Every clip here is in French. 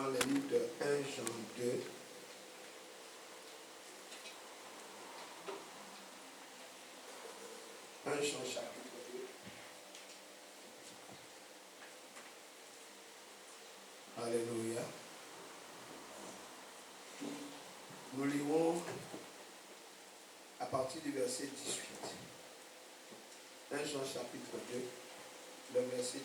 dans le livre de 1 Jean 2. Un Jean chapitre 2. Alléluia. Nous lirons à partir du verset 18. 1 Jean chapitre 2, le verset 18.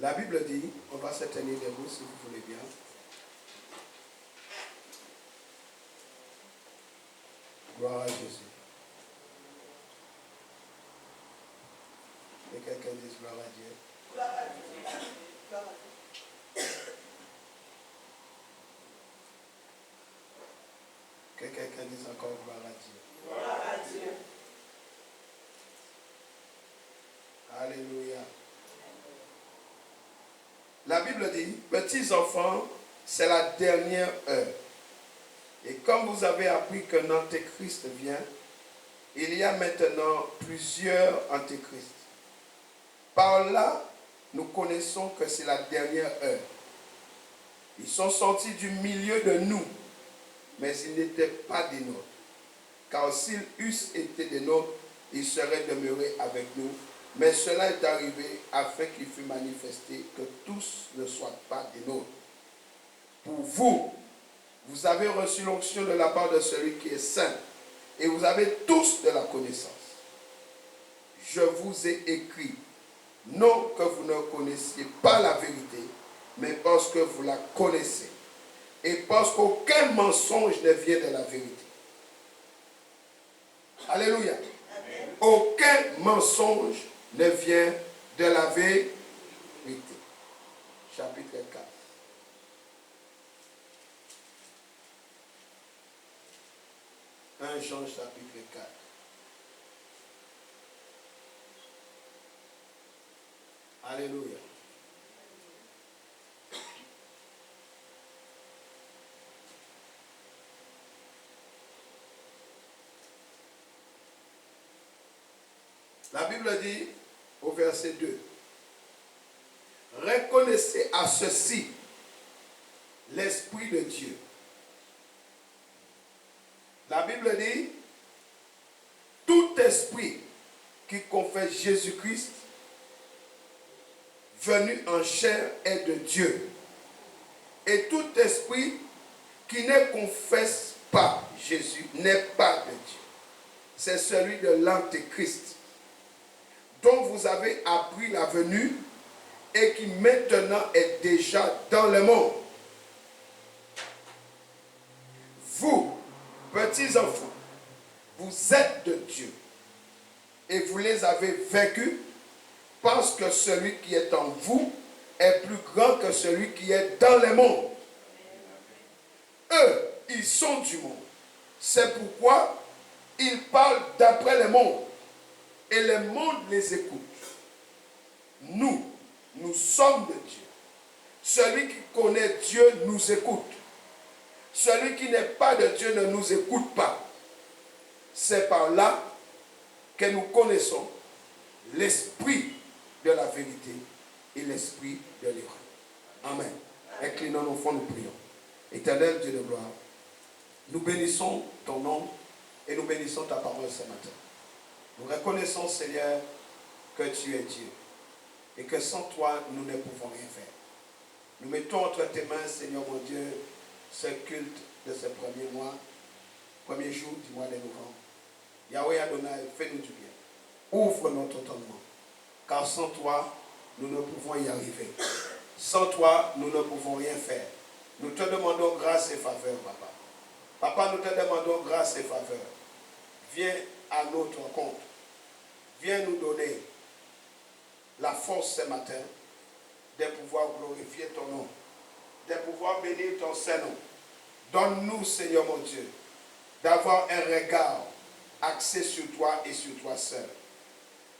La Bible dit, on va se tenir debout si vous voulez bien. Gloire à Jésus. Et quelqu'un dise gloire à Dieu. Gloire à Dieu. Gloire à Dieu. Que quelqu'un dise encore gloire à Dieu. Gloire à Dieu. Alléluia. La Bible dit, petits enfants, c'est la dernière heure. Et comme vous avez appris qu'un antéchrist vient, il y a maintenant plusieurs antéchrists. Par là, nous connaissons que c'est la dernière heure. Ils sont sortis du milieu de nous, mais ils n'étaient pas des nôtres. Car s'ils eussent été des nôtres, ils seraient demeurés avec nous. Mais cela est arrivé afin qu'il fût manifesté que tous ne soient pas des nôtres. Pour vous, vous avez reçu l'onction de la part de celui qui est saint, et vous avez tous de la connaissance. Je vous ai écrit, non que vous ne connaissiez pas la vérité, mais parce que vous la connaissez, et parce qu'aucun mensonge ne vient de la vérité. Alléluia. Amen. Aucun mensonge ne vient de la vérité. Chapitre 4. Un Jean chapitre 4. Alléluia. La Bible dit au verset 2, reconnaissez à ceci l'Esprit de Dieu. La Bible dit, tout esprit qui confesse Jésus-Christ venu en chair est de Dieu. Et tout esprit qui ne confesse pas Jésus n'est pas de Dieu. C'est celui de l'Antéchrist, dont vous avez appris la venue et qui maintenant est déjà dans le monde. Vous, petits enfants, vous êtes de Dieu et vous les avez vaincus parce que celui qui est en vous est plus grand que celui qui est dans le monde. Eux, ils sont du monde. C'est pourquoi ils parlent d'après le monde et le monde les écoute. Nous sommes de Dieu. Celui qui connaît Dieu nous écoute. Celui qui n'est pas de Dieu ne nous écoute pas. C'est par là que nous connaissons l'esprit de la vérité et l'esprit de l'erreur. Amen. Inclinons nos fronts, nous prions. Éternel Dieu de gloire, nous bénissons ton nom et nous bénissons ta parole ce matin. Nous reconnaissons, Seigneur, que tu es Dieu et que sans toi, nous ne pouvons rien faire. Nous mettons entre tes mains, Seigneur mon Dieu, ce culte de ce premier mois, premier jour du mois de novembre. Yahweh Adonai, fais-nous du bien. Ouvre notre entendement. Car sans toi, nous ne pouvons y arriver. Sans toi, nous ne pouvons rien faire. Nous te demandons grâce et faveur, Papa. Papa, nous te demandons grâce et faveur. Viens à notre compte. Viens nous donner la force ce matin de pouvoir glorifier ton nom, de pouvoir bénir ton Saint-Nom. Donne-nous, Seigneur mon Dieu, d'avoir un regard axé sur toi et sur toi seul.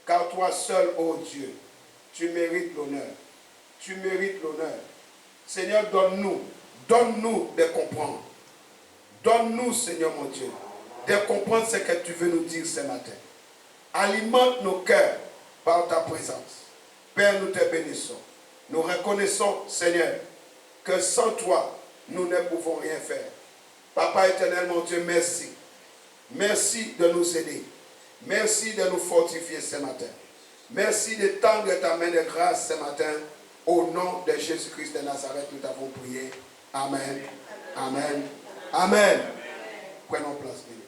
Car toi seul, ô Dieu, tu mérites l'honneur. Tu mérites l'honneur. Seigneur, donne-nous de comprendre. Donne-nous, Seigneur mon Dieu, de comprendre ce que tu veux nous dire ce matin. Alimente nos cœurs par ta présence. Père, nous te bénissons. Nous reconnaissons, Seigneur, que sans toi, nous ne pouvons rien faire. Papa éternel, mon Dieu, merci. Merci de nous aider. Merci de nous fortifier ce matin. Merci de tendre ta main de grâce ce matin. Au nom de Jésus-Christ de Nazareth, nous t'avons prié. Amen. Amen. Amen. Prenons place, béni.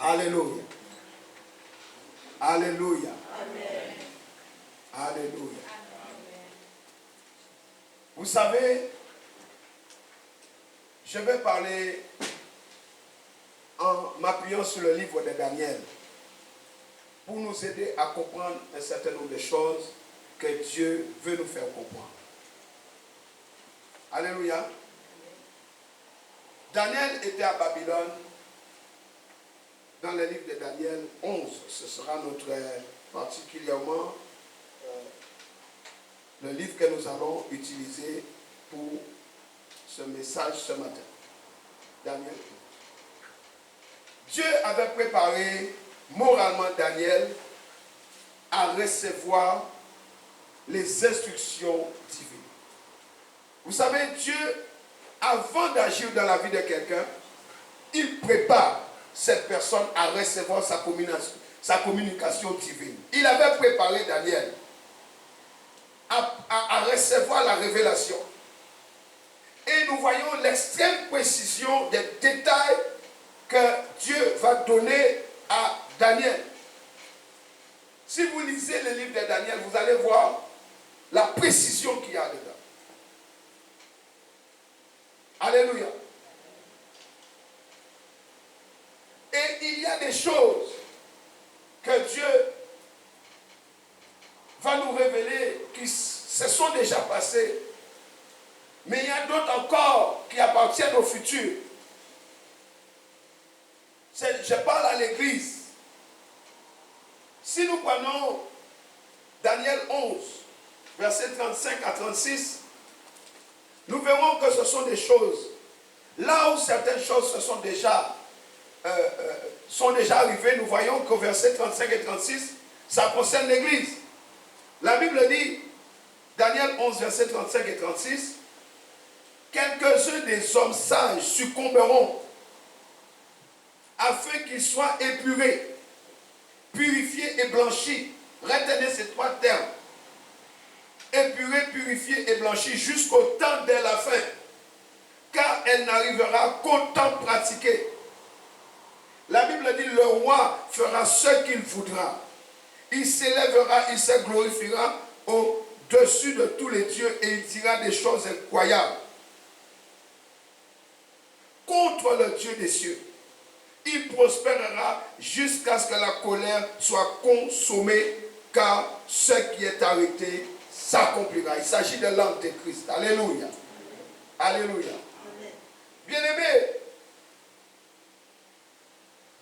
Alléluia. Alléluia. Amen. Alléluia. Vous savez, je vais parler en m'appuyant sur le livre de Daniel pour nous aider à comprendre un certain nombre de choses que Dieu veut nous faire comprendre. Alléluia. Daniel était à Babylone dans le livre de Daniel 11. Ce sera notre particulièrement le livre que nous allons utiliser pour ce message ce matin. Daniel. Dieu avait préparé moralement Daniel à recevoir les instructions divines. Vous savez, Dieu, avant d'agir dans la vie de quelqu'un, il prépare cette personne à recevoir sa communication divine. Il avait préparé Daniel à recevoir la révélation. Et nous voyons l'extrême précision des détails que Dieu va donner à Daniel. Si vous lisez le livre de Daniel, vous allez voir la précision qu'il y a dedans. Alléluia. Et il y a des choses que Dieu va nous révéler qui se sont déjà passées. Mais il y a d'autres encore qui appartiennent au futur. Je parle à l'église. Si nous prenons Daniel 11, versets 35 à 36, nous verrons que ce sont des choses. Là où certaines choses se sont déjà arrivées, nous voyons qu'au verset 35 et 36, ça concerne l'église. La Bible dit, Daniel 11, versets 35 et 36, quelques-uns des hommes sages succomberont afin qu'ils soient épurés, purifiés et blanchis. Retenez ces trois termes. Épurés, purifiés et blanchis jusqu'au temps de la fin. Car elle n'arrivera qu'au temps pratiqué. La Bible dit, le roi fera ce qu'il voudra. Il s'élèvera, il se glorifiera au-dessus de tous les dieux et il dira des choses incroyables contre le Dieu des cieux. Il prospérera jusqu'à ce que la colère soit consommée, car ce qui est arrêté s'accomplira. Il s'agit de l'Antéchrist. Alléluia. Alléluia. Bien-aimé,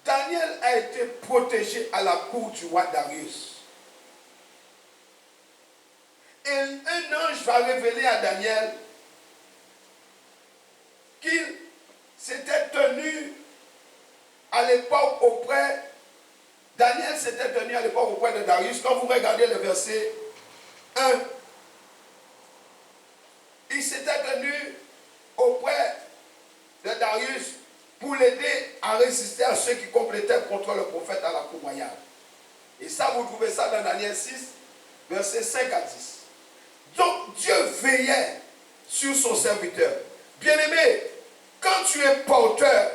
Daniel a été protégé à la cour du roi Darius. Et un ange va révéler à Daniel qu'il s'était tenu à l'époque auprès, Daniel s'était tenu à l'époque auprès de Darius. Quand vous regardez le verset 1, il s'était tenu auprès de Darius pour l'aider à résister à ceux qui complétaient contre le prophète à la cour royale. Et ça, vous trouvez ça dans Daniel 6, versets 5 à 10. Donc, Dieu veillait sur son serviteur. Bien-aimé, quand tu es porteur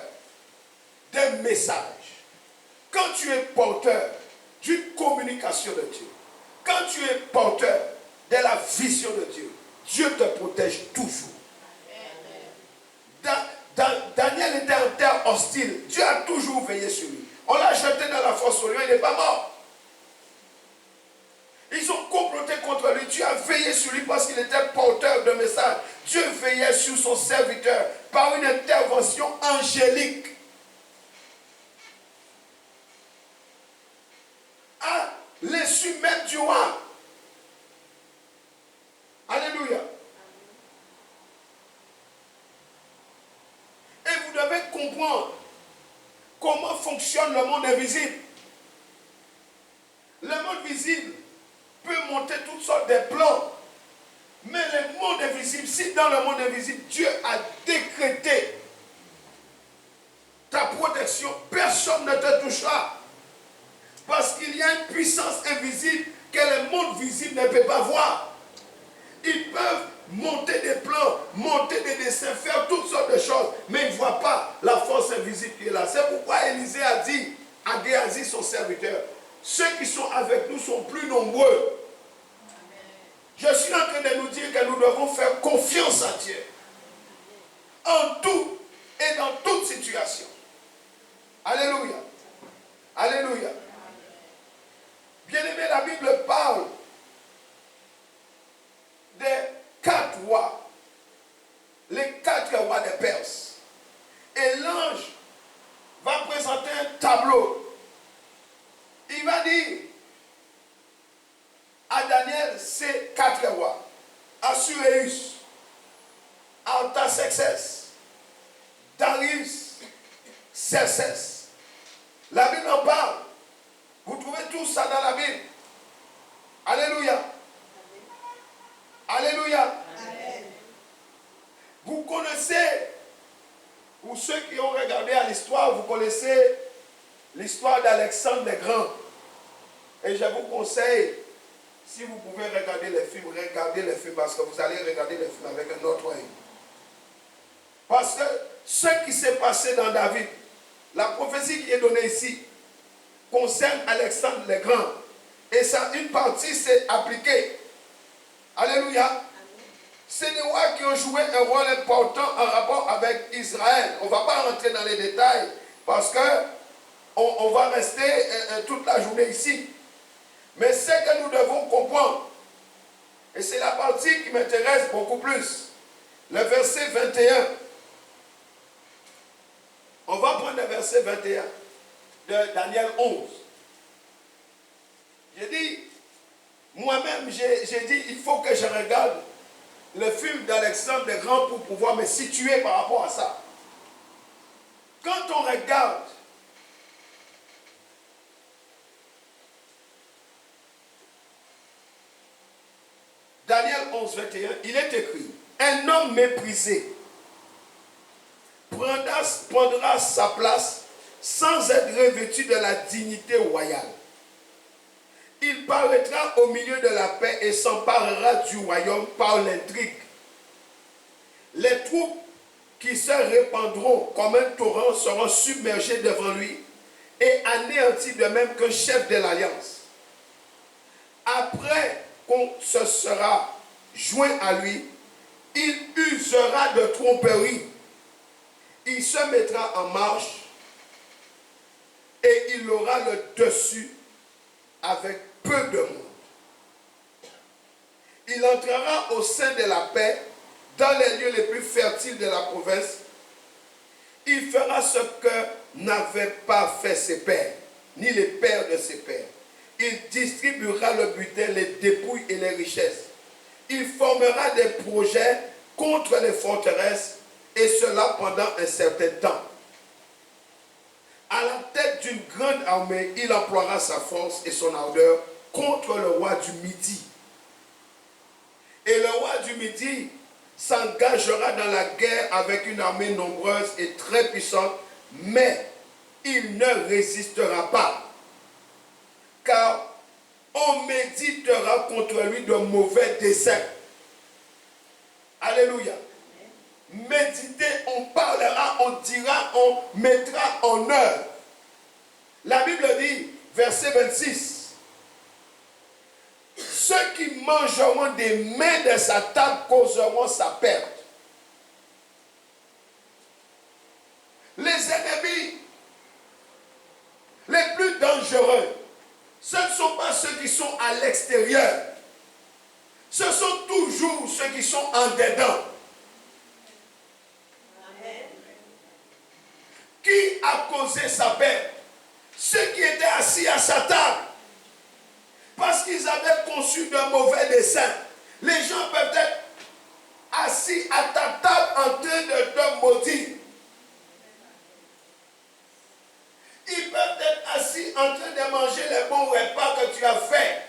d'un message, quand tu es porteur d'une communication de Dieu, quand tu es porteur de la vision de Dieu, Dieu te protège toujours. Daniel était en terre hostile. Dieu a toujours veillé sur lui. On l'a jeté dans la fosse au lion, il n'est pas mort. Ils ont comploté contre lui. Dieu a veillé sur lui parce qu'il était porteur de message. Dieu veillait sur son serviteur par une intervention angélique. À l'insu même du roi. Alléluia. Et vous devez comprendre comment fonctionne le monde invisible. Le monde visible peut monter toutes sortes de plans. Mais le monde invisible, si dans le monde invisible, Dieu a décrété ta protection, personne ne te touchera. Parce qu'il y a une puissance invisible que le monde visible ne peut pas voir. Ils peuvent monter des plans, monter des dessins, faire toutes sortes de choses, mais ils ne voient pas la force invisible qui est là. C'est pourquoi Élisée a dit à Géasi, son serviteur, ceux qui sont avec nous sont plus nombreux. Je suis en train de nous dire que nous devons faire confiance à Dieu. En tout et dans toute situation. Alléluia. Alléluia. Bien-aimé, la Bible parle des 4 rois. Les 4 rois des Perses. Et l'ange va présenter un tableau. Il va dire à Daniel, ces 4 rois, Assuérus, Artaxerxès, Darius, Xerxès. La Bible en parle. Vous trouvez tout ça dans la Bible. Alléluia. Alléluia. Amen. Vous connaissez, ou ceux qui ont regardé à l'histoire, vous connaissez l'histoire d'Alexandre le Grand. Et je vous conseille, si vous pouvez regarder les films, regardez les films parce que vous allez regarder les films avec un autre œil. Parce que ce qui s'est passé dans David, la prophétie qui est donnée ici, concerne Alexandre le Grand. Et ça, une partie s'est appliquée. Alléluia. C'est des rois qui ont joué un rôle important en rapport avec Israël. On ne va pas rentrer dans les détails parce que on va rester toute la journée ici. Mais ce que nous devons comprendre, et c'est la partie qui m'intéresse beaucoup plus, le verset 21. On va prendre le verset 21 de Daniel 11. J'ai dit, moi-même, j'ai dit, il faut que je regarde le film d'Alexandre le Grand pour pouvoir me situer par rapport à ça. Quand on regarde Daniel 11, 21, il est écrit, un homme méprisé prendra sa place sans être revêtu de la dignité royale. Il paraîtra au milieu de la paix et s'emparera du royaume par l'intrigue. Les troupes qui se répandront comme un torrent seront submergées devant lui et anéanties de même qu'un chef de l'alliance. Après qu'on se sera joint à lui, il usera de tromperie. Il se mettra en marche et il aura le dessus avec peu de monde. Il entrera au sein de la paix dans les lieux les plus fertiles de la province. Il fera ce que n'avaient pas fait ses pères, ni les pères de ses pères. Il distribuera le butin, les dépouilles et les richesses. Il formera des projets contre les forteresses, et cela pendant un certain temps. À la tête d'une grande armée, il emploiera sa force et son ardeur contre le roi du Midi. Et le roi du Midi s'engagera dans la guerre avec une armée nombreuse et très puissante, mais il ne résistera pas. Car on méditera contre lui de mauvais desseins. Alléluia. Méditer, on parlera, on dira, on mettra en œuvre. La Bible dit, verset 26, ceux qui mangeront des mains de sa table causeront sa perte. Les ennemis les plus dangereux, ce ne sont pas ceux qui sont à l'extérieur. Ce sont toujours ceux qui sont en dedans. Qui a causé sa perte? Ceux qui étaient assis à sa table. Parce qu'ils avaient conçu de mauvais desseins. Les gens peuvent être assis à ta table en train de te maudire. Ils peuvent être assis en train de manger les bons repas que tu as fait.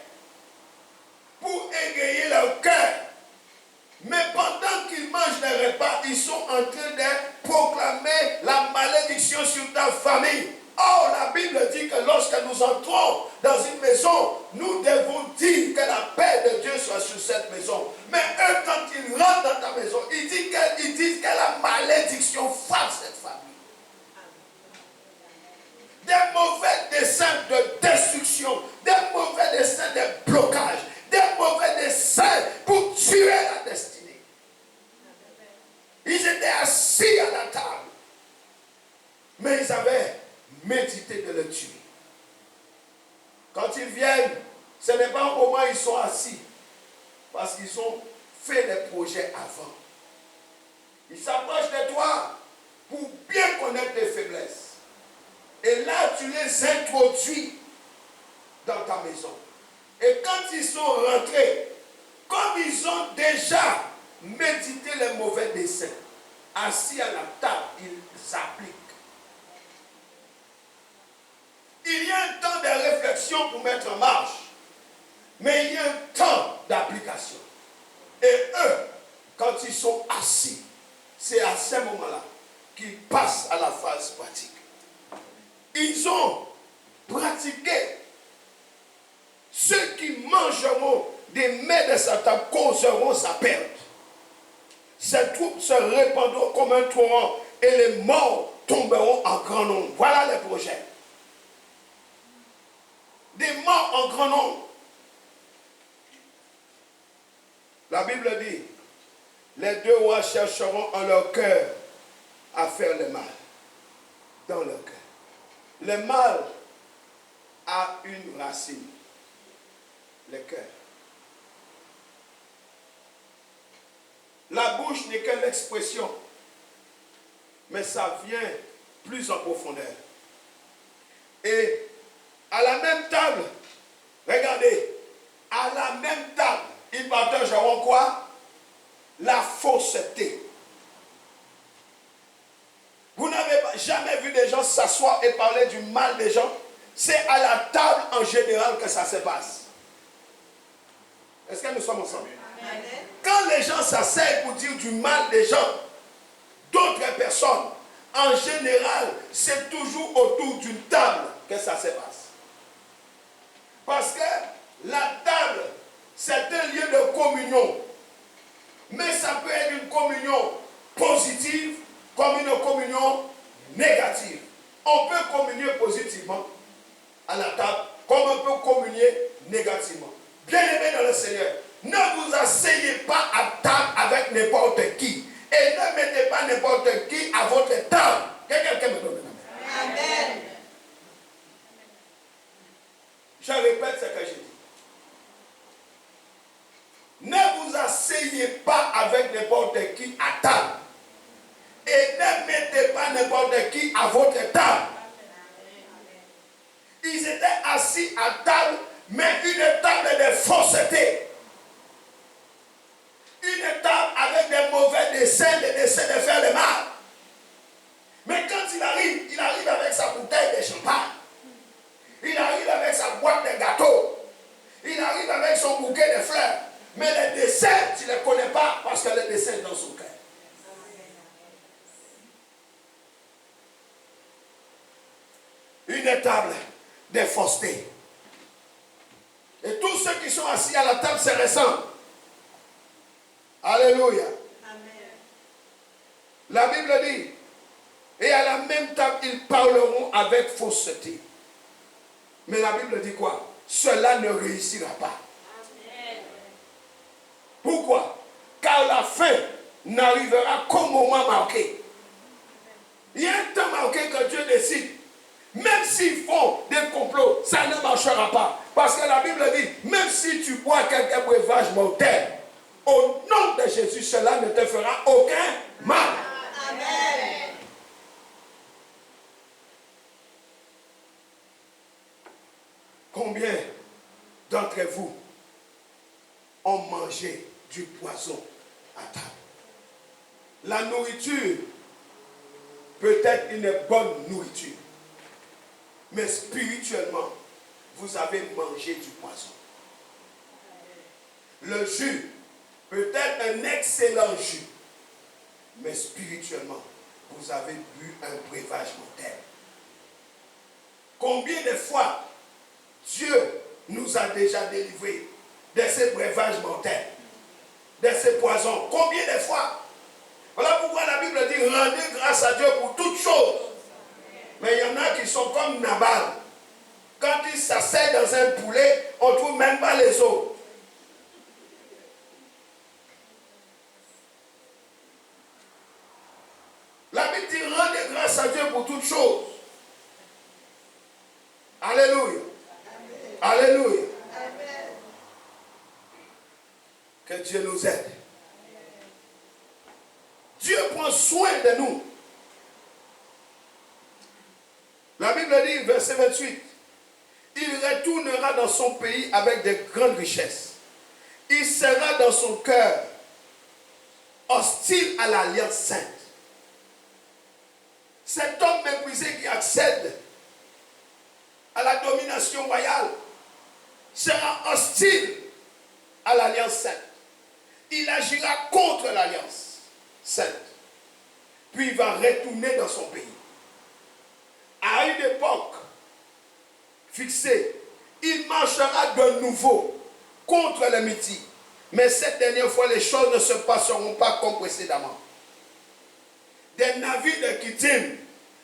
en train de proclamer la malédiction sur ta famille. Or, la Bible dit que lorsque nous entrons dans une maison, nous devons dire que la paix de Dieu soit sur cette maison. Mais eux, quand ils rentrent dans ta maison, ils disent que la malédiction frappe cette famille. Des mauvais desseins de destruction, des mauvais desseins de blocage, des mauvais desseins pour tuer la destinée. Ils étaient assis à la table, mais ils avaient médité de le tuer. Quand ils viennent, ce n'est pas au moment où ils sont assis, parce qu'ils ont fait des projets avant. Ils s'approchent de toi pour bien connaître tes faiblesses. Et là, tu les introduis dans ta maison. Et quand ils sont rentrés, comme ils ont déjà médité les mauvais desseins, assis à la table, ils s'appliquent. Il y a un temps de réflexion pour mettre en marche, mais il y a un temps d'application. Et eux, quand ils sont assis, c'est à ce moment-là qu'ils passent à la phase pratique. Ils ont pratiqué. Ceux qui mangeront des mets de Satan causeront sa perte. Ces troupes se répandront comme un torrent et les morts tomberont en grand nombre. Voilà les projets. Des morts en grand nombre. La Bible dit, les deux rois chercheront en leur cœur à faire le mal. Dans leur cœur. Le mal a une racine. Le cœur. La bouche n'est que l'expression, mais ça vient plus en profondeur. Et à la même table, regardez, à la même table, ils partageront quoi? La fausseté. Vous n'avez jamais vu des gens s'asseoir et parler du mal des gens? C'est à la table en général que ça se passe. Est-ce que nous sommes ensemble? Amen. Quand les gens s'asseyent pour dire du mal des gens, d'autres personnes, en général, c'est toujours autour d'une table que ça se passe. Parce que la table, c'est un lieu de communion. Mais ça peut être une communion positive comme une communion négative. On peut communier positivement à la table, comme on peut communier négativement. Bien-aimés dans le Seigneur, ne vous asseyez pas à table avec n'importe qui. Et ne mettez pas n'importe qui à votre table. Que quelqu'un me donne la main. Amen. Je répète ce que j'ai dit. Ne vous asseyez pas avec n'importe qui à table. Et ne mettez pas n'importe qui à votre table. Ils étaient assis à table, mais une table de fausseté. Une table avec des mauvais desseins, des desseins de faire le mal. Mais quand il arrive avec sa bouteille de champagne. Il arrive avec sa boîte de gâteaux. Il arrive avec son bouquet de fleurs. Mais les desseins, tu ne les connais pas parce que les desseins sont dans son cœur. Une table de fausseté. Et tous ceux qui sont assis à la table se ressemblent. Alléluia. Amen. La Bible dit, et à la même table, ils parleront avec fausseté. Mais la Bible dit quoi? Cela ne réussira pas. Amen. Pourquoi? Car la fin n'arrivera qu'au moment marqué. Il y a un temps marqué que Dieu décide. Même s'ils font des complots, ça ne marchera pas. Parce que la Bible dit, même si tu bois quelques breuvages mortels, au nom de Jésus, cela ne te fera aucun mal. Amen. Combien d'entre vous ont mangé du poison à table? La nourriture peut être une bonne nourriture. Mais spirituellement, vous avez mangé du poison. Le jus peut être un excellent jus. Mais spirituellement, vous avez bu un breuvage mortel. Combien de fois Dieu nous a déjà délivrés de ces breuvages mortels, de ces poisons? Combien de fois? Voilà pourquoi la Bible dit rendez grâce à Dieu pour toutes choses. Mais il y en a qui sont comme Nabal. Quand ils s'asseyent dans un poulet, on ne trouve même pas les os. La Bible dit rendez grâce à Dieu pour toutes choses. Alléluia. Amen. Alléluia. Amen. Que Dieu nous aide. Dieu prend soin de nous. La Bible dit, verset 28, il retournera dans son pays avec de grandes richesses. Il sera dans son cœur hostile à l'alliance sainte. Cet homme méprisé qui accède à la domination royale sera hostile à l'alliance sainte. Il agira contre l'alliance sainte. Puis il va retourner dans son pays. À une époque fixée, il marchera de nouveau contre les Médis. Mais cette dernière fois, les choses ne se passeront pas comme précédemment. Des navires de Kittim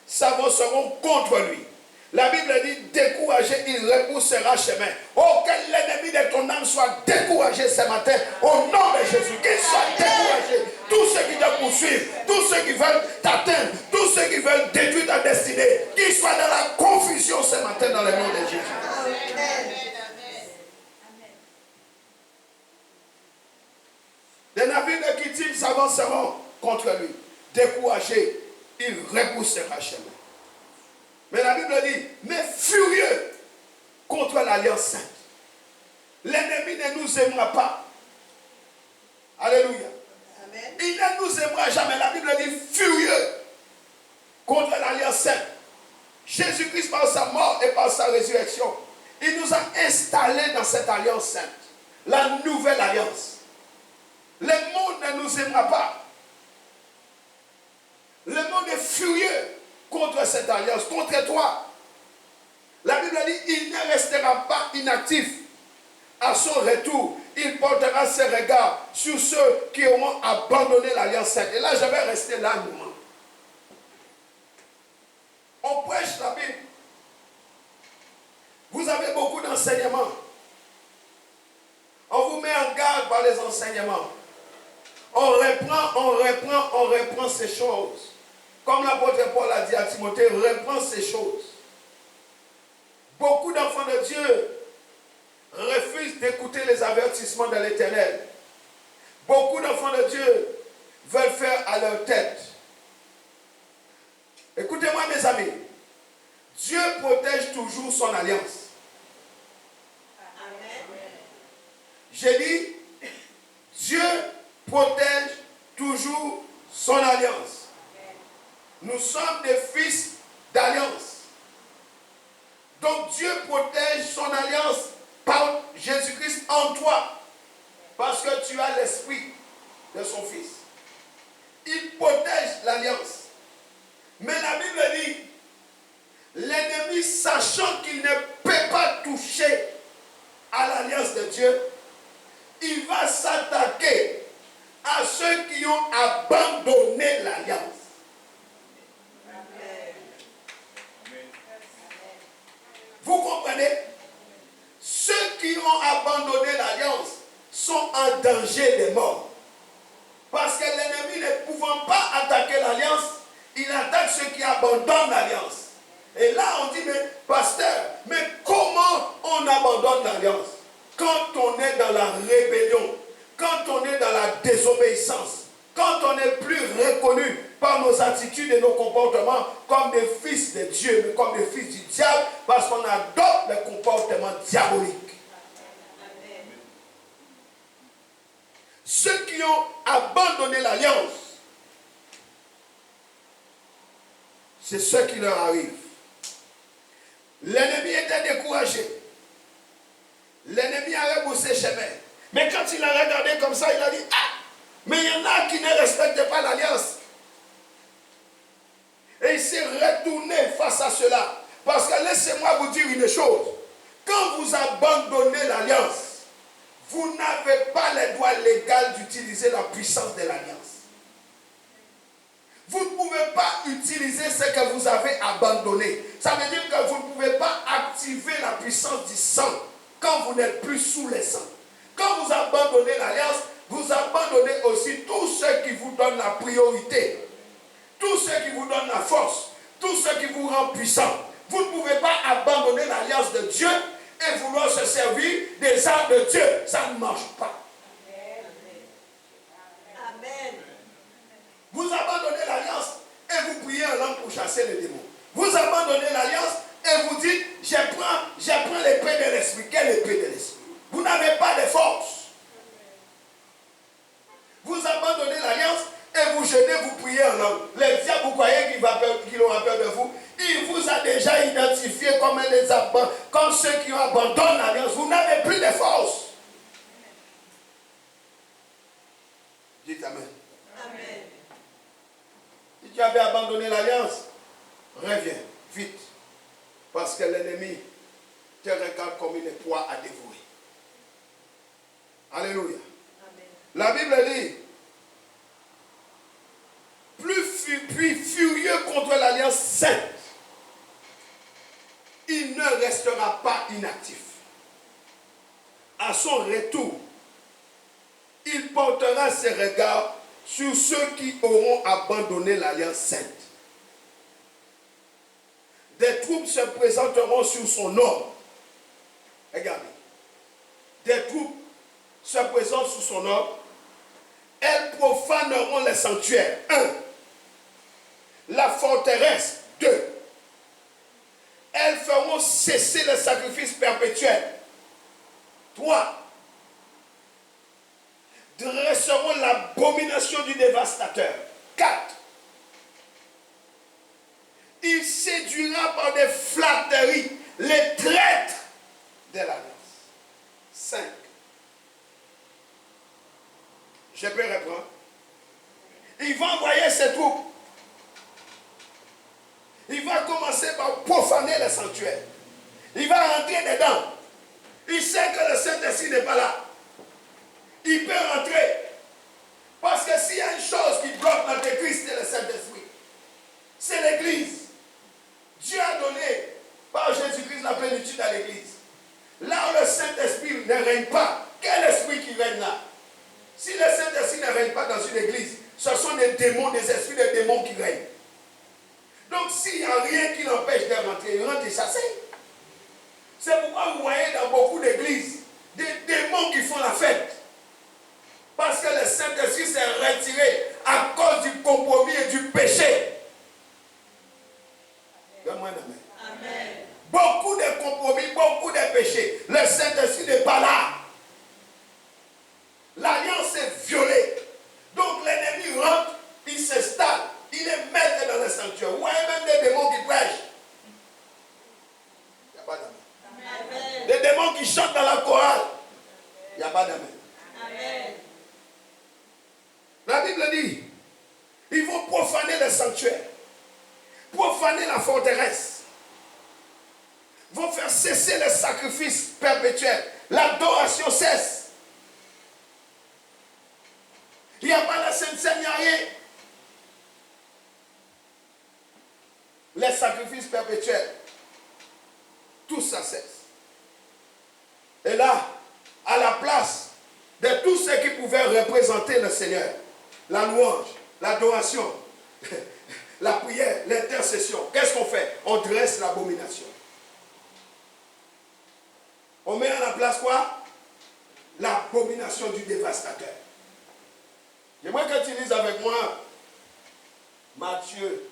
s'avanceront contre lui. La Bible dit, découragé, il repoussera chemin. Oh, que l'ennemi de ton âme soit découragé ce matin, au nom de Jésus. Qu'il soit découragé. Tous ceux qui te poursuivent, tous ceux qui veulent t'atteindre, tous ceux qui veulent détruire ta destinée, qu'ils soient dans la confusion ce matin dans le nom de Jésus. Amen. Les navires de Kittim s'avanceront contre lui. Découragé, il repoussera chemin. Mais la Bible dit, mais furieux contre l'alliance sainte. L'ennemi ne nous aimera pas. Alléluia. Amen. Il ne nous aimera jamais. La Bible dit, furieux contre l'alliance sainte. Jésus-Christ, par sa mort et par sa résurrection, il nous a installés dans cette alliance sainte. La nouvelle alliance. Le monde ne nous aimera pas. Le monde est furieux contre cette alliance, contre toi. La Bible dit, il ne restera pas inactif. À son retour, il portera ses regards sur ceux qui auront abandonné l'alliance sainte. Et là, je vais rester là un moment. On prêche la Bible. Vous avez beaucoup d'enseignements. On vous met en garde par les enseignements. On reprend ces choses. Comme l'apôtre Paul a dit à Timothée, reprends ces choses. Beaucoup d'enfants de Dieu refusent d'écouter les avertissements de l'Éternel. Beaucoup d'enfants de Dieu veulent faire à leur tête. Écoutez-moi mes amis, Dieu protège toujours son alliance. Amen. J'ai dit, Dieu protège toujours son alliance. Nous sommes des fils d'alliance. Donc Dieu protège son alliance par Jésus-Christ en toi. Parce que tu as l'esprit de son Fils. Il protège l'alliance. Mais la Bible dit, l'ennemi sachant qu'il ne peut pas toucher à l'alliance de Dieu, il va s'attaquer à ceux qui ont abandonné l'alliance. Vous comprenez? Ceux qui ont abandonné l'alliance sont en danger de mort. Parce que l'ennemi ne pouvant pas attaquer l'alliance, il attaque ceux qui abandonnent l'alliance. Et là on dit, mais pasteur, mais comment on abandonne l'alliance? Quand on est dans la rébellion, quand on est dans la désobéissance, quand on n'est plus reconnu par nos attitudes et nos comportements comme des fils de Dieu, mais comme des fils du diable, parce qu'on adopte les comportements diaboliques. Amen. Ceux qui ont abandonné l'alliance, c'est ce qui leur arrive. L'ennemi était découragé. L'ennemi a rebroussé chemin. Mais quand il a regardé comme ça, il a dit, ah, mais il y en a qui ne respectent pas l'alliance. laisser retourner face à cela. Parce que laissez-moi vous dire une chose. Quand vous abandonnez l'alliance, vous n'avez pas le droit légal d'utiliser la puissance de l'alliance. Vous ne pouvez pas utiliser ce que vous avez abandonné. Ça veut dire que vous ne pouvez pas activer la puissance du sang quand vous n'êtes plus sous le sang. Quand vous abandonnez l'alliance, vous abandonnez aussi tous ceux qui vous donnent la priorité, tous ceux qui vous donnent la force, tous ceux qui vous rendent puissant. Vous ne pouvez pas abandonner l'alliance de Dieu et vouloir se servir des armes de Dieu. Ça ne marche pas. Amen. Vous abandonnez l'alliance et vous priez en langue pour chasser les démons. Vous abandonnez l'alliance et vous dites, je prends l'épée de l'esprit. Quelle épée de l'esprit? Vous n'avez pas de force. Vous abandonnez l'alliance et vous jeûnez, vous priez en langue. Les diables, vous croyez qu'il aura peur de vous? Il vous a déjà identifié comme ceux qui abandonnent l'alliance. Vous n'avez plus de force. Dites Amen. Amen. Si tu avais abandonné l'alliance, reviens vite. Parce que l'ennemi te regarde comme une proie à dévouer. Alléluia. Amen. La Bible dit, puis furieux contre l'alliance sainte, il ne restera pas inactif. À son retour, il portera ses regards sur ceux qui auront abandonné l'alliance sainte. Des troupes se présenteront sur son ordre. Regardez. Des troupes se présentent sous son ordre. Elles profaneront les sanctuaires. 1. La forteresse. 2. Elles feront cesser le sacrifice perpétuel. 3. Dresseront l'abomination du dévastateur. 4. Il séduira par des flatteries les traîtres de l'alliance. 5. Je peux répondre. Il va envoyer ses troupes. Il va commencer par profaner le sanctuaire. Il va rentrer dedans. Il sait que le Saint-Esprit n'est pas là. Il peut rentrer. Parce que s'il y a une chose qui bloque l'Antéchrist, c'est le Saint-Esprit. C'est l'Église. Dieu a donné par Jésus-Christ la plénitude à l'Église. Là où le Saint-Esprit ne règne pas, quel esprit qui règne là? Si le Saint-Esprit ne règne pas dans une église, ce sont des démons, des esprits de démons qui règnent. Donc s'il n'y a rien qui l'empêche de rentrer, il rentre et chasser. C'est pourquoi vous voyez dans beaucoup d'églises des démons qui font la fête. Parce que le Saint-Esprit s'est retiré à cause du compromis et du péché. Donne-moi un amen. Amen. Beaucoup de compromis, beaucoup de péchés. Le Saint-Esprit n'est pas là. L'alliance est violée. Donc l'ennemi rentre, il s'installe, il est maître dans le sanctuaire. Vous voyez même des démons qui prêchent. Il n'y a pas d'amen. Amen. Des démons qui chantent dans la chorale. Il n'y a pas d'amen. Amen. La Bible dit, ils vont profaner le sanctuaire, profaner la forteresse, vont faire cesser le sacrifice perpétuel. L'adoration cesse. Il n'y a pas la Sainte Seine, il n'y a rien. Les sacrifices perpétuels, tout ça cesse. Et là, à la place de tout ce qui pouvait représenter le Seigneur, la louange, l'adoration, la prière, l'intercession, qu'est-ce qu'on fait? On dresse l'abomination. On met à la place quoi? L'abomination du dévastateur. J'aimerais que tu lises avec moi Matthieu,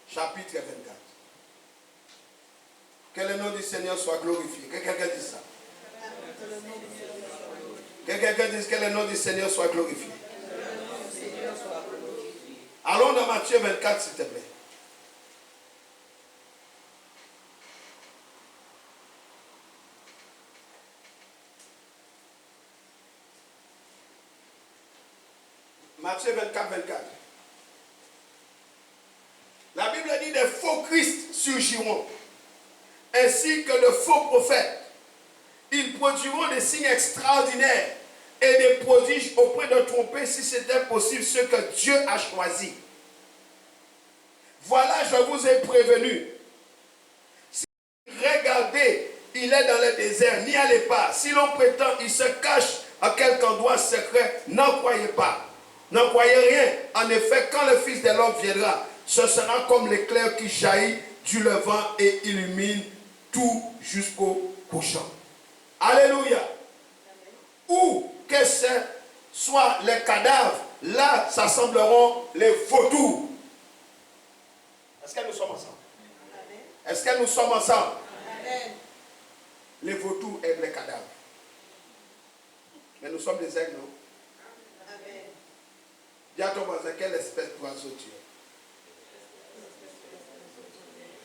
chapitre 24. Que le nom du Seigneur soit glorifié. Que quelqu'un dise ça. Que quelqu'un dise que le nom du Seigneur soit glorifié. Allons dans Matthieu 24, s'il te plaît. Matthieu 24, 24. La surgiront, ainsi que de faux prophètes. Ils produiront des signes extraordinaires et des prodiges au point de tromper, si c'était possible, ceux que Dieu a choisis. Voilà, je vous ai prévenu. Si regardez, il est dans le désert, n'y allez pas. Si l'on prétend, il se cache à quelque endroit secret, n'en croyez pas. N'en croyez rien. En effet, quand le Fils de l'homme viendra, ce sera comme l'éclair qui jaillit du levant et illumine tout jusqu'au couchant. Alléluia. Où que ce soit les cadavres, là s'assembleront les vautours. Est-ce que nous sommes ensemble? Est-ce que nous sommes ensemble? Amen. Les vautours aiment les cadavres. Mais nous sommes des aigles, non? Amen. Dis à ton voisin, quelle espèce d'oiseau tu es?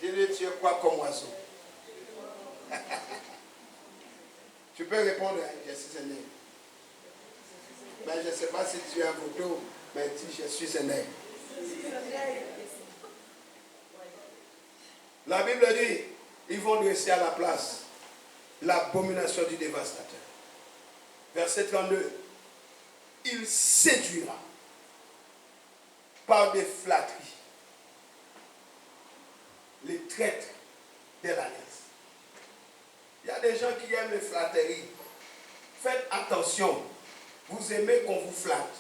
Dis-lui, tu es quoi comme oiseau? Tu peux répondre, je suis un aigle. Mais je ne sais pas si tu es un vautour, mais dis, je suis un aigle. La Bible dit, ils vont dresser à la place l'abomination du dévastateur. Verset 32. Il séduira par des flatteries les traîtres de l'alliance. Il y a des gens qui aiment les flatteries. Faites attention. Vous aimez qu'on vous flatte.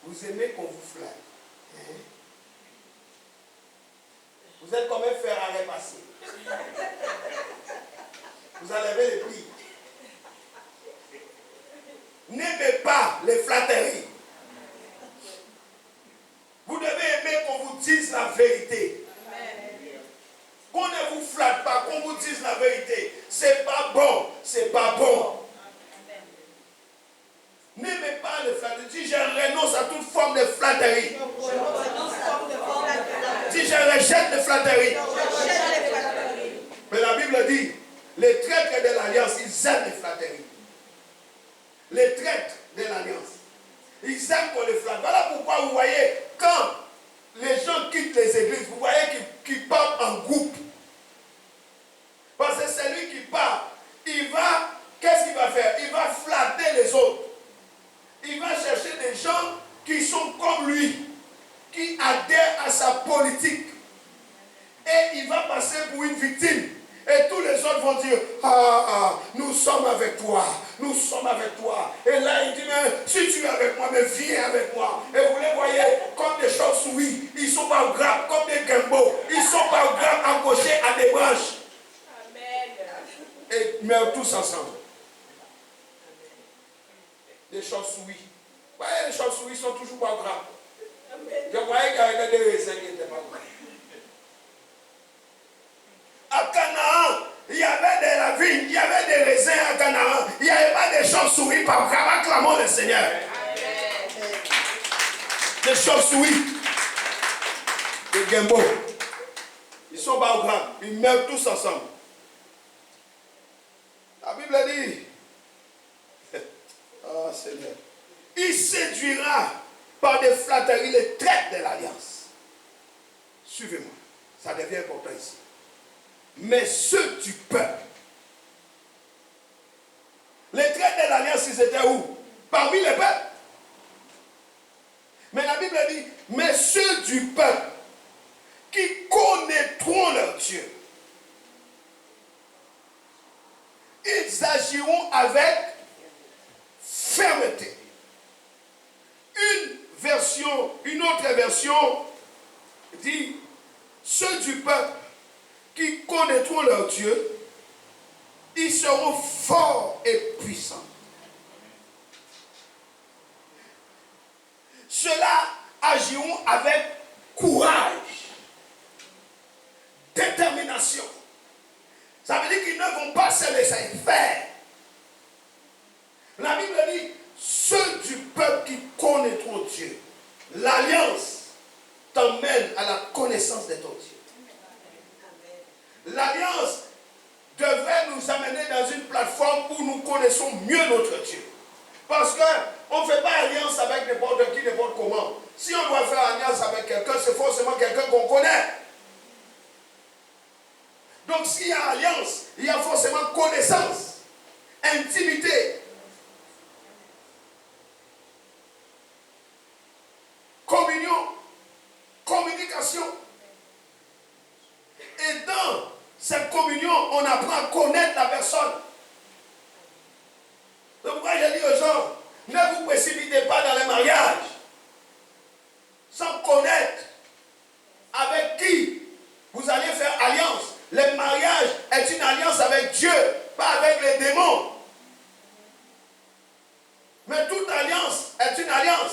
Vous aimez qu'on vous flatte. Hein? Vous êtes comme un fer à repasser. Vous enlevez les plis. N'aimez pas les flatteries. Vous devez aimer qu'on vous dise la vérité. Qu'on ne vous flatte pas, qu'on vous dise la vérité. C'est pas bon, c'est pas bon. N'aimez pas les flatteries. Dis, je renonce à toute forme de flatterie. Dis, je rejette les flatteries. Mais la Bible dit, les traîtres de l'alliance, ils aiment les flatteries. Les traîtres de l'alliance, ils aiment qu'on les flatte. Voilà pourquoi vous voyez, quand les gens quittent les églises, vous voyez qu'ils partent en groupe. Parce que c'est lui qui part. Il va, qu'est-ce qu'il va faire? Il va flatter les autres. Il va chercher des gens qui sont comme lui, qui adhèrent à sa politique. Et il va passer pour une victime. Et tous les autres vont dire, nous sommes avec toi, nous sommes avec toi. Et là, il dit, mais si tu es avec moi, mais viens avec moi. Et vous les voyez comme des chauves-souris. Ils sont pas au grappe, comme des guimbos. Ils sont pas au grappe, accrochés à des branches. Amen. Et meurent tous ensemble. Des chauves-souris. Vous voyez, les chauves-souris sont toujours pas au grappe. Je voyais qu'il y avait des raisins qui n'étaient pas au grappe. À Canaan, il y avait de la vigne, il y avait des raisins à Canaan. Il n'y avait pas de chauves-souris par grave. Acclamons le Seigneur. Amen. Des chauves-souris, des guimbos. Ils sont pas au grave. Ils meurent tous ensemble. La Bible dit, oh Seigneur, il séduira par des flatteries les traîtres de l'alliance. Suivez-moi, ça devient important ici. Mais ceux du peuple, les traîtres de l'alliance, ils étaient où? Parmi les peuples. Mais la Bible dit, mais ceux du peuple qui connaîtront leur Dieu, ils agiront avec fermeté. Une autre version dit, ceux du peuple qui connaîtront leur Dieu, ils seront forts et puissants. Ceux-là agiront avec courage, détermination. Ça veut dire qu'ils ne vont pas se laisser faire. La Bible dit, ceux du peuple qui connaîtront Dieu, l'alliance t'emmène à la connaissance de ton Dieu. L'alliance devrait nous amener dans une plateforme où nous connaissons mieux notre Dieu. Parce qu'on ne fait pas alliance avec n'importe qui, n'importe comment. Si on doit faire alliance avec quelqu'un, c'est forcément quelqu'un qu'on connaît. Donc s'il y a alliance, il y a forcément connaissance, intimité, communion, communication. Et dans cette communion, on apprend à connaître la personne. C'est pourquoi je dis aux gens, ne vous précipitez pas dans les mariages sans connaître avec qui vous allez faire alliance. Le mariage est une alliance avec Dieu, pas avec les démons. Mais toute alliance est une alliance.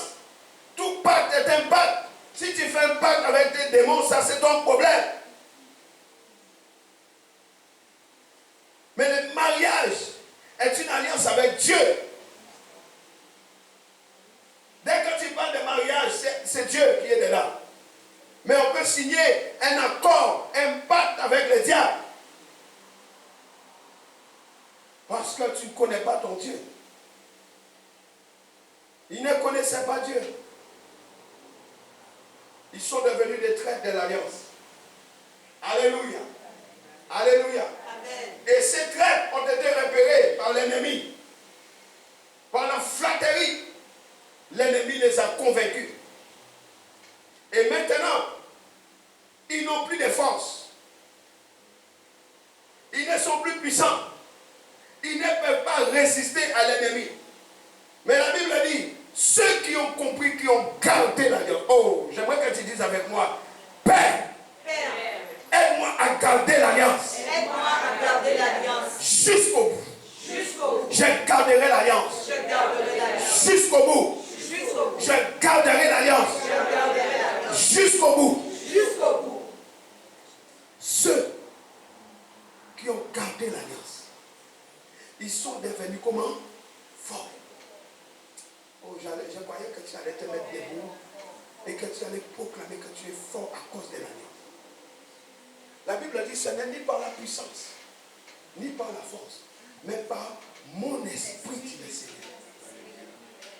Tout pacte est un pacte. Si tu fais un pacte avec des démons, ça c'est ton problème. Mais le mariage est une alliance avec Dieu. Dès que tu parles de mariage, c'est Dieu qui est dedans. Mais on peut signer un accord, un pacte avec le diable. Parce que tu ne connais pas ton Dieu. Ils ne connaissaient pas Dieu. Ils sont devenus des traîtres de l'alliance. Alléluia. Alléluia. Amen. Et ces traîtres ont été repérés par l'ennemi. Par la flatterie. L'ennemi les a convaincus. Et maintenant, ils n'ont plus de force. Ils ne sont plus puissants. Ils ne peuvent pas résister à l'ennemi. Mais la Bible dit, ceux qui ont compris, qui ont gardé l'alliance. Oh, j'aimerais que tu dises avec moi, Père, aide-moi à garder l'alliance. Aide-moi à garder l'alliance. Jusqu'au bout. Jusqu'au bout. Je garderai l'alliance. Je garderai l'alliance. Jusqu'au bout. Jusqu'au bout. Je garderai l'alliance. Je garderai l'alliance. Jusqu'au bout. Jusqu'au bout. Ceux qui ont gardé l'alliance, ils sont devenus comment? Forts. Oh, je croyais que tu allais te mettre debout et que tu allais proclamer que tu es fort à cause de l'alliance. La Bible dit, ce n'est ni par la puissance, ni par la force, mais par mon esprit, dit le Seigneur.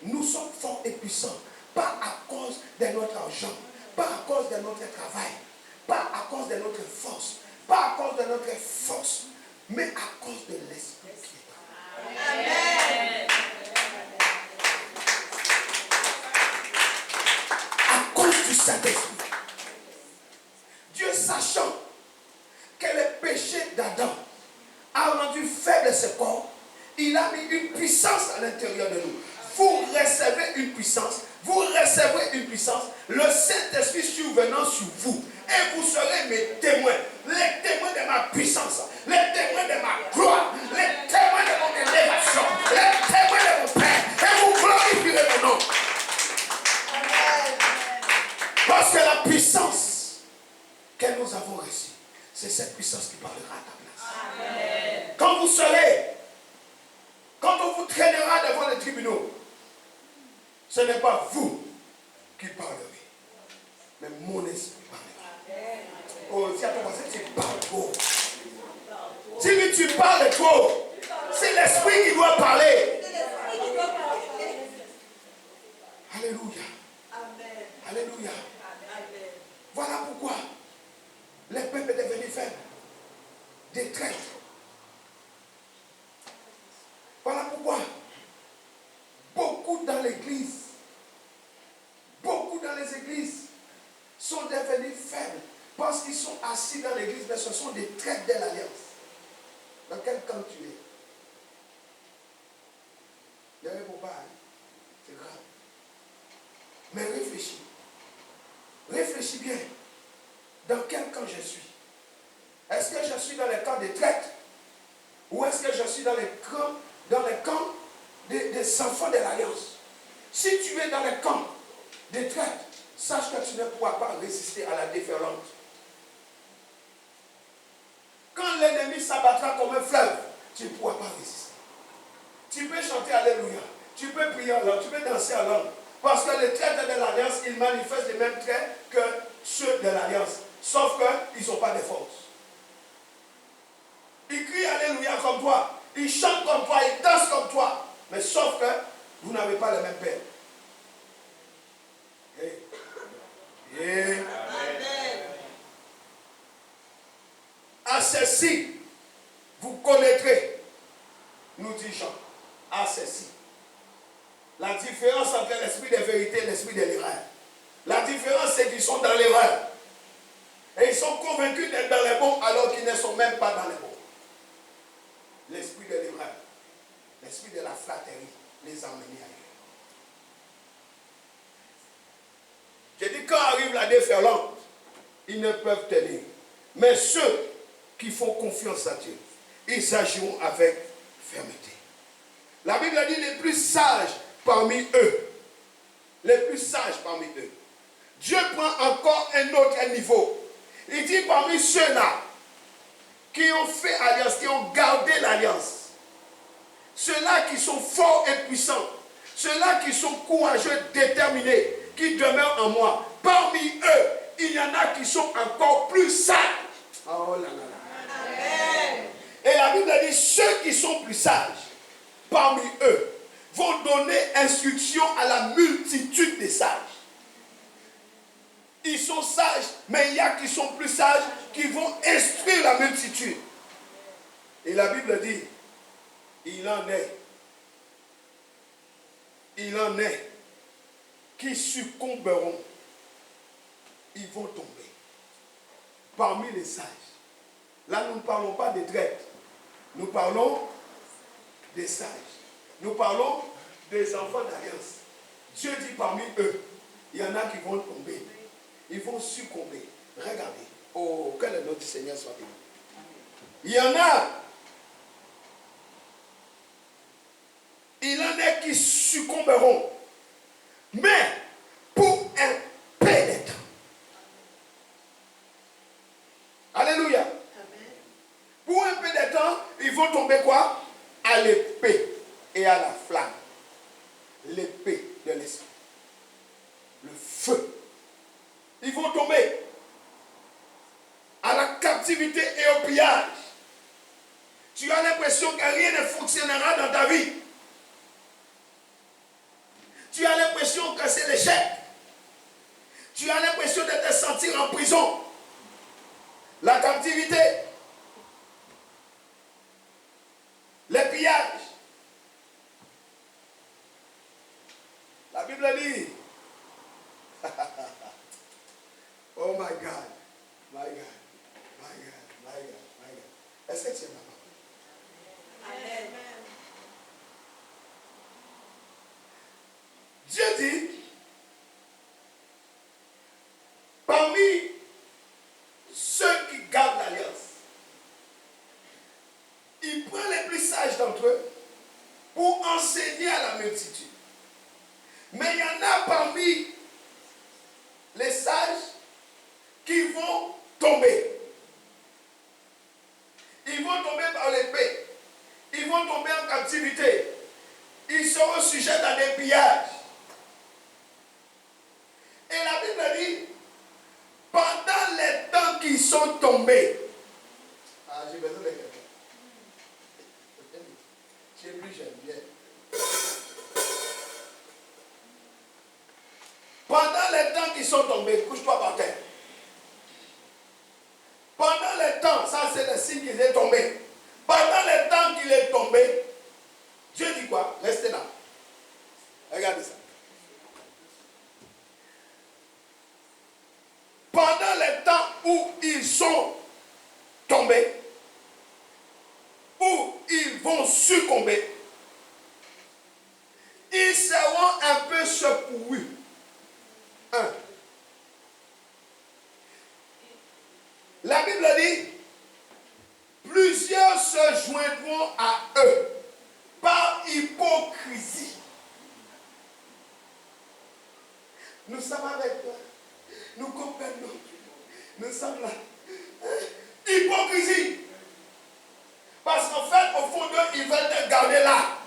Nous sommes forts et puissants, pas à cause de notre argent, pas à cause de notre travail, pas à cause de notre force, pas à cause de notre force, mais à cause de l'esprit qui est en nous. Amen. À cause du Saint-Esprit. Dieu, sachant que le péché d'Adam a rendu faible ce corps, il a mis une puissance à l'intérieur de nous. Vous recevez une puissance, vous recevez une puissance, le Saint-Esprit survenant sur vous, et vous serez mes témoins, les témoins de ma puissance, les témoins de ma gloire, les témoins de mon élévation, les témoins de mon Père, et vous glorifierez mon nom. Amen. Parce que la puissance que nous avons reçue, c'est cette puissance qui parlera à ta place. Amen. Quand vous serez, quand on vous traînera devant les tribunaux, ce n'est pas vous qui parlerez, mais mon esprit parlera. Oh, si à ton voisin, tu parles trop. Si lui, tu parles trop, c'est l'esprit qui doit parler. C'est l'esprit qui doit parler. Alléluia. Amen. Alléluia. Amen. Voilà pourquoi le peuple est devenu faible, des traîtres. Voilà pourquoi beaucoup dans l'église, beaucoup dans les églises sont devenus faibles parce qu'ils sont assis dans l'église, mais ce sont des traîtres de l'alliance. Dans quel camp tu es? Ne réponds pas, hein? C'est grave. Mais réfléchis. Réfléchis bien. Dans quel camp je suis? Est-ce que je suis dans le camp des traîtres? Ou est-ce que je suis dans le camp des enfants de l'alliance? Si tu es dans le camp des traîtres, sache que tu ne pourras pas résister à la déferlante. Quand l'ennemi s'abattra comme un fleuve, tu ne pourras pas résister. Tu peux chanter Alléluia, tu peux prier en langue, tu peux danser en langue. Parce que les traîtres de l'alliance, ils manifestent les mêmes traits que ceux de l'alliance. Sauf qu'ils n'ont pas de force. Ils crient Alléluia comme toi. Ils chantent comme toi, ils dansent comme toi. Mais sauf que vous n'avez pas le même Père. Amen. À ces ceci, vous connaîtrez, nous dit Jean, à ceci. La différence entre l'esprit de vérité et l'esprit de l'erreur. La différence, c'est qu'ils sont dans l'erreur. Et ils sont convaincus d'être dans les bons alors qu'ils ne sont même pas dans les bons. L'esprit de l'erreur, l'esprit de la flatterie les a menés ailleurs. J'ai dit, quand arrive la déferlante, ils ne peuvent tenir. Mais ceux qui font confiance à Dieu, ils agiront avec fermeté. La Bible a dit les plus sages parmi eux. Les plus sages parmi eux. Dieu prend encore un autre niveau. Il dit parmi ceux-là qui ont fait alliance, qui ont gardé l'alliance, ceux-là qui sont forts et puissants, ceux-là qui sont courageux, déterminés, qui demeurent en moi, parmi eux, il y en a qui sont encore plus sages. Oh là là là. Amen. Et la Bible dit ceux qui sont plus sages, parmi eux, vont donner instruction à la multitude des sages. Ils sont sages, mais il y a qui sont plus sages qui vont instruire la multitude. Et la Bible dit, il en est qui succomberont. Ils vont tomber. Parmi les sages. Là, nous ne parlons pas des traîtres. Nous parlons des sages. Nous parlons des enfants d'alliance. Dieu dit parmi eux, il y en a qui vont tomber. Ils vont succomber. Regardez. Oh, que le nom du Seigneur soit béni. Il y en a. Il en est qui succomberont. Mais pour un peu de temps. Alléluia. Amen. Pour un peu de temps, ils vont tomber quoi? À l'épée et à la flamme. L'épée de l'esprit. Le feu. Ils vont tomber à la captivité et au pillage. Tu as l'impression que rien ne fonctionnera dans ta vie. Tu as l'impression que c'est l'échec. Tu as l'impression de te sentir en prison. La captivité. Les pillages. La Bible dit. Oh my God. My God. My God. My God. My God. Est-ce que tu es ma parole? Amen. Dieu dit, parmi ceux qui gardent l'alliance, il prend les plus sages d'entre eux pour enseigner à la multitude. Mais il y en a parmi les sages qui vont tomber. Ils vont tomber par l'épée. Ils vont tomber en captivité. Ils seront sujets à des pillages. Et la Bible dit, pendant les temps qu'ils sont tombés, j'ai besoin de quelqu'un. Tu es plus jeune, viens. Pendant les temps qu'ils sont tombés, couche-toi par terre. Pendant les temps, ça c'est le signe qu'il est tombé. Pendant les temps qu'il est tombé, Dieu dit quoi? Restez là. Regardez ça. Pendant les temps où ils sont tombés, où ils vont succomber, ils seront un peu secoués. La Bible dit, plusieurs se joindront à eux par hypocrisie. Nous sommes avec toi. Nous comprenons. Nous sommes là. Hypocrisie. Parce qu'en fait, au fond d'eux, ils veulent te garder là.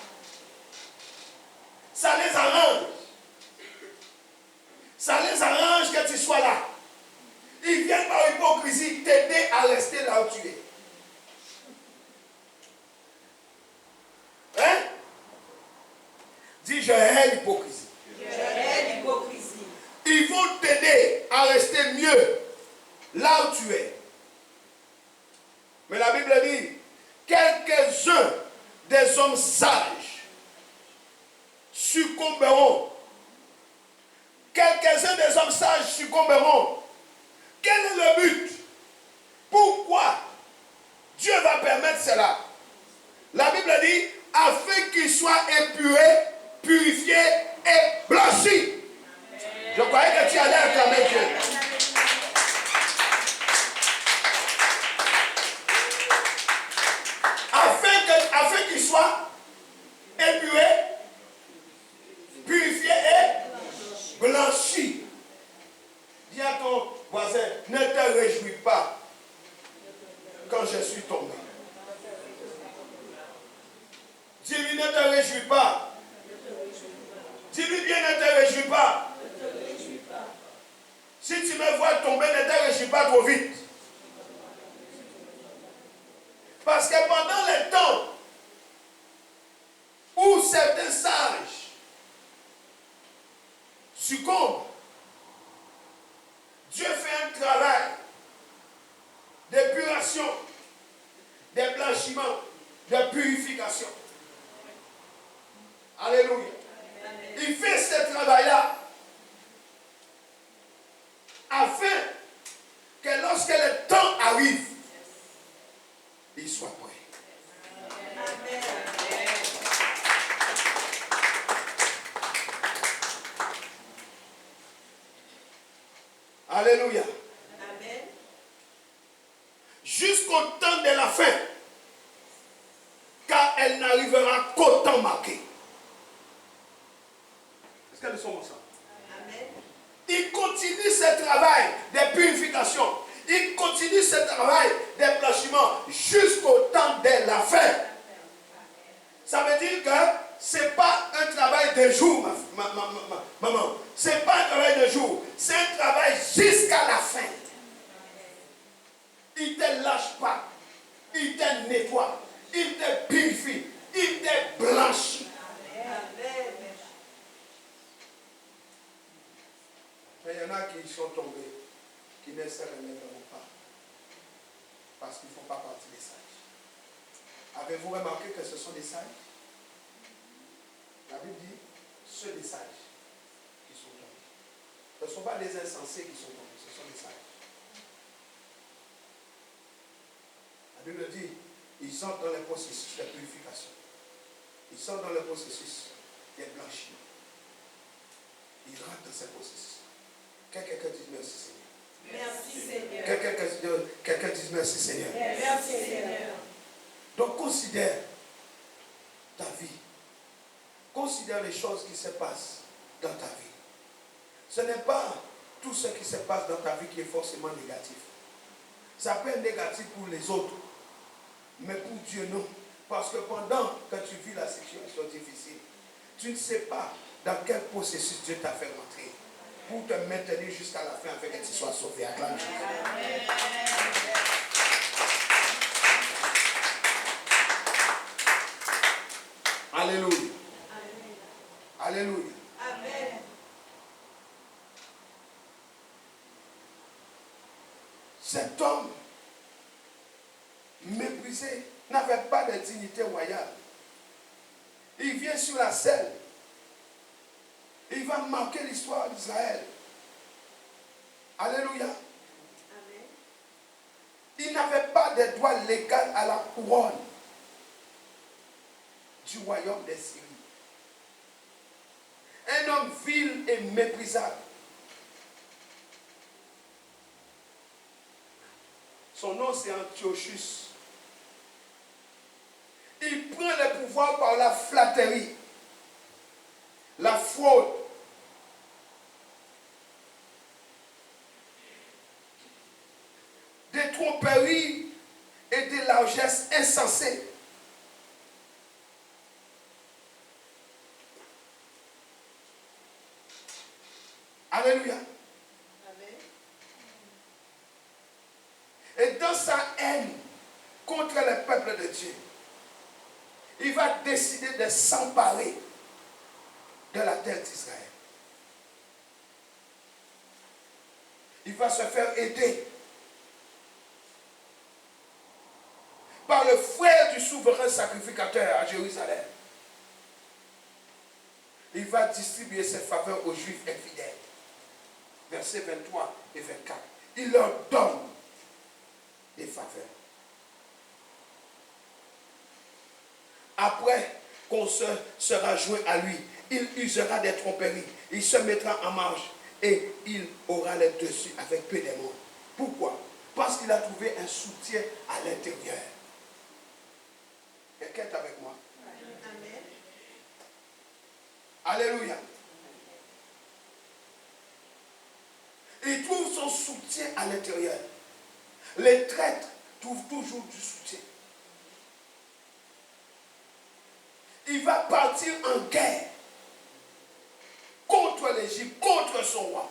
Ça les arrange. Ça les arrange que tu sois là. Ils viennent par hypocrisie t'aider à rester là où tu es. Hein? Dis, je hais l'hypocrisie. Je hais l'hypocrisie. Ils vont t'aider à rester mieux là où tu es. Mais la Bible dit, quelques-uns des hommes sages succomberont. Quelques-uns des hommes sages succomberont. Quel est le but? Pourquoi Dieu va permettre cela? La Bible dit, afin qu'ils soient épurés, purifiés et blanchis. Je croyais que tu allais acclamer Dieu. Afin qu'ils soient épurés, purifiés et blanchis. Dis à ton voisin, ne te réjouis pas quand je suis tombé. Dis-lui, ne te réjouis pas. Dis-lui bien, ne te réjouis pas. Si tu me vois tomber, ne te réjouis pas trop vite. Parce que pendant le temps où certains sages succombent, Dieu fait un travail d'épuration, de blanchiment, de purification. Alléluia. Il fait ce travail-là afin que lorsque le temps arrive, il soit prêt. Amen. Alléluia. Amen. Jusqu'au temps de la fin, car elle n'arrivera qu'au temps marqué. Est-ce qu'elles sont ensemble? Amen. Il continue ce travail de purification. Il continue ce travail de blanchiment jusqu'au temps de la fin. Ça veut dire que ce n'est pas un travail de jour, maman. Ce n'est pas un travail de jour. C'est un travail jusqu'à la fin. Il ne te lâche pas. Il te nettoie. Il te purifie. Il te blanchit. Amen. Mais il y en a qui sont tombés, qui ne se relèveront pas. Parce qu'ils ne font pas partie des sages. Avez-vous remarqué que ce sont des sages? La Bible dit, ceux des sages qui sont tombés. Ce ne sont pas des insensés qui sont tombés, ce sont des sages. La Bible dit, ils sont dans le processus de purification. Ils sont dans le processus de blanchiment. Ils rentrent dans ce processus. Quelqu'un dit merci Seigneur. Merci Seigneur. Quelqu'un dit merci Seigneur. Merci Seigneur. Donc considère ta vie. Considère les choses qui se passent dans ta vie. Ce n'est pas tout ce qui se passe dans ta vie qui est forcément négatif. Ça peut être négatif pour les autres, mais pour Dieu non. Parce que pendant que tu vis la situation difficile, tu ne sais pas dans quel processus Dieu t'a fait rentrer pour te maintenir jusqu'à la fin afin que tu sois sauvé. Acclame Dieu. Alléluia. Alléluia. Amen. Cet homme méprisé n'avait pas de dignité royale. Il vient sur la scène. Il va marquer l'histoire d'Israël. Alléluia. Amen. Il n'avait pas de droit légal à la couronne du royaume des Syries. Un homme vil et méprisable. Son nom c'est Antiochus. Il prend le pouvoir par la flatterie, la fraude, des tromperies et des largesses insensées. Alléluia. Amen. Et dans sa haine contre le peuple de Dieu, il va décider de s'emparer de la terre d'Israël. Il va se faire aider par le frère du souverain sacrificateur à Jérusalem. Il va distribuer ses faveurs aux Juifs infidèles. Versets 23 et 24. Il leur donne des faveurs. Après qu'on sera joint à lui, il usera des tromperies. Il se mettra en marche et il aura les dessus avec peu de monde. Pourquoi? Parce qu'il a trouvé un soutien à l'intérieur. Quelqu'un est avec moi? Amen. Alléluia. Il trouve son soutien à l'intérieur. Les traîtres trouvent toujours du soutien. Il va partir en guerre contre l'Égypte, contre son roi.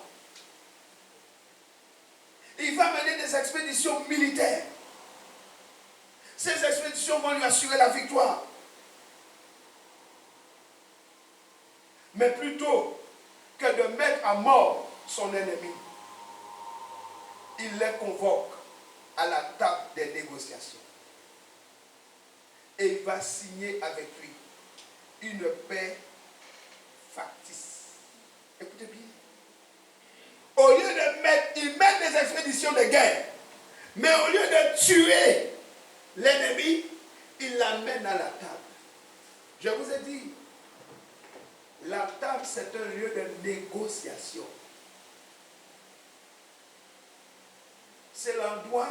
Il va mener des expéditions militaires. Ces expéditions vont lui assurer la victoire. Mais plutôt que de mettre à mort son ennemi, il les convoque à la table des négociations. Et il va signer avec lui une paix factice. Écoutez bien. Au lieu de mettre, il met des expéditions de guerre, mais au lieu de tuer l'ennemi, il l'amène à la table. Je vous ai dit, la table c'est un lieu de négociation. C'est l'endroit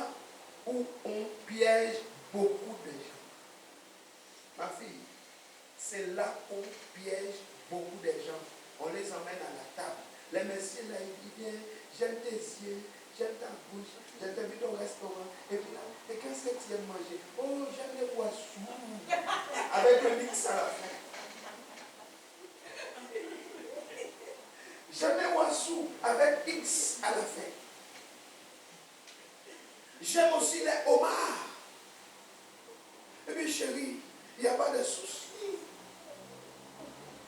où on piège beaucoup de gens. Ma fille, c'est là qu'on piège beaucoup de gens. On les emmène à la table. Les messieurs là, ils disent, j'aime tes yeux, j'aime ta bouche, je t'invite au restaurant. Et puis là, et qu'est-ce que tu aimes manger? Oh, j'aime les poissons. Avec un mix à la fin. J'aime les poissons avec X à la fin. J'aime aussi les homards. Et puis chérie, il n'y a pas de souci.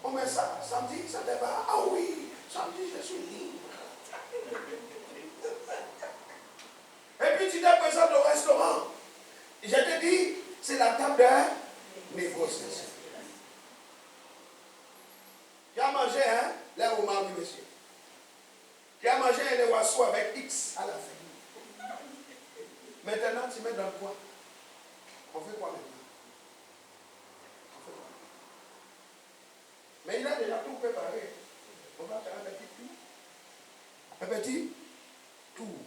On met ça, samedi, ça te va. Ah oui, samedi, je suis libre. Et puis tu te présentes au restaurant. Je te dis, c'est la table de négociation. Tu as mangé, hein, les homards du monsieur. Tu as mangé les oiseaux avec X à la fin. Maintenant, tu mets dans quoi? On fait quoi maintenant? Mais il a déjà tout préparé. On va faire un petit tour. Un petit tour.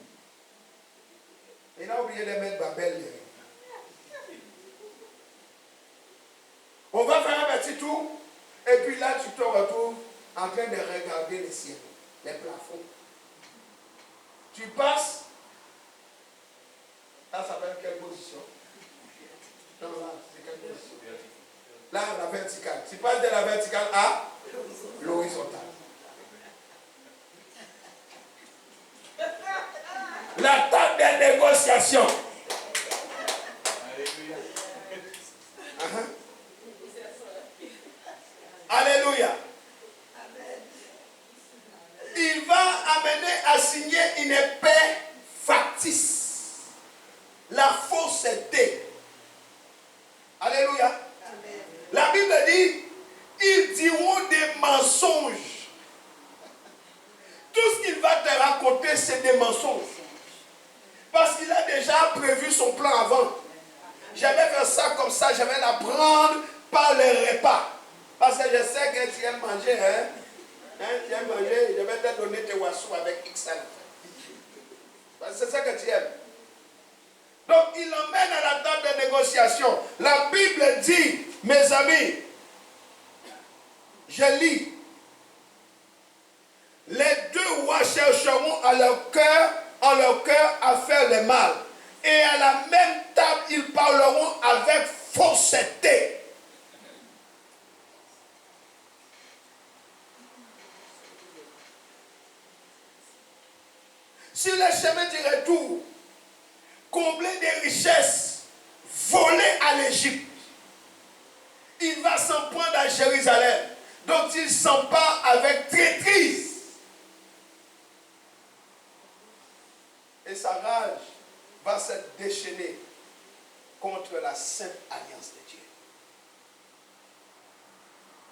Il a oublié de mettre Babel. On va faire un petit tour. Et puis là, tu te retrouves en train de regarder les ciels, les plafonds. Tu passes. Ça s'appelle quelle position? Non, là, c'est quelle position? Là, la verticale. Tu passes de la verticale à l'horizontale. La table des négociations. Alléluia. Il va amener à signer une paix factice. La fausseté. Alléluia. Amen. La Bible dit, ils diront des mensonges. Tout ce qu'il va te raconter, c'est des mensonges. Parce qu'il a déjà prévu son plan avant. Je vais faire ça comme ça, je vais la prendre par le repas. Parce que je sais que tu aimes manger, hein? Tu aimes manger, je vais te donner tes oiseaux avec X à la fin. Parce que c'est ça que tu aimes. Donc, il l'emmène à la table de négociation. La Bible dit, mes amis, je lis, les deux rois chercheront en leur cœur à faire le mal. Et à la même table, ils parleront avec fausseté. Sur le chemin du retour, combler des richesses volées à l'Égypte, il va s'en prendre à Jérusalem, dont il s'empare avec traîtrise. Et sa rage va se déchaîner contre la sainte alliance de Dieu.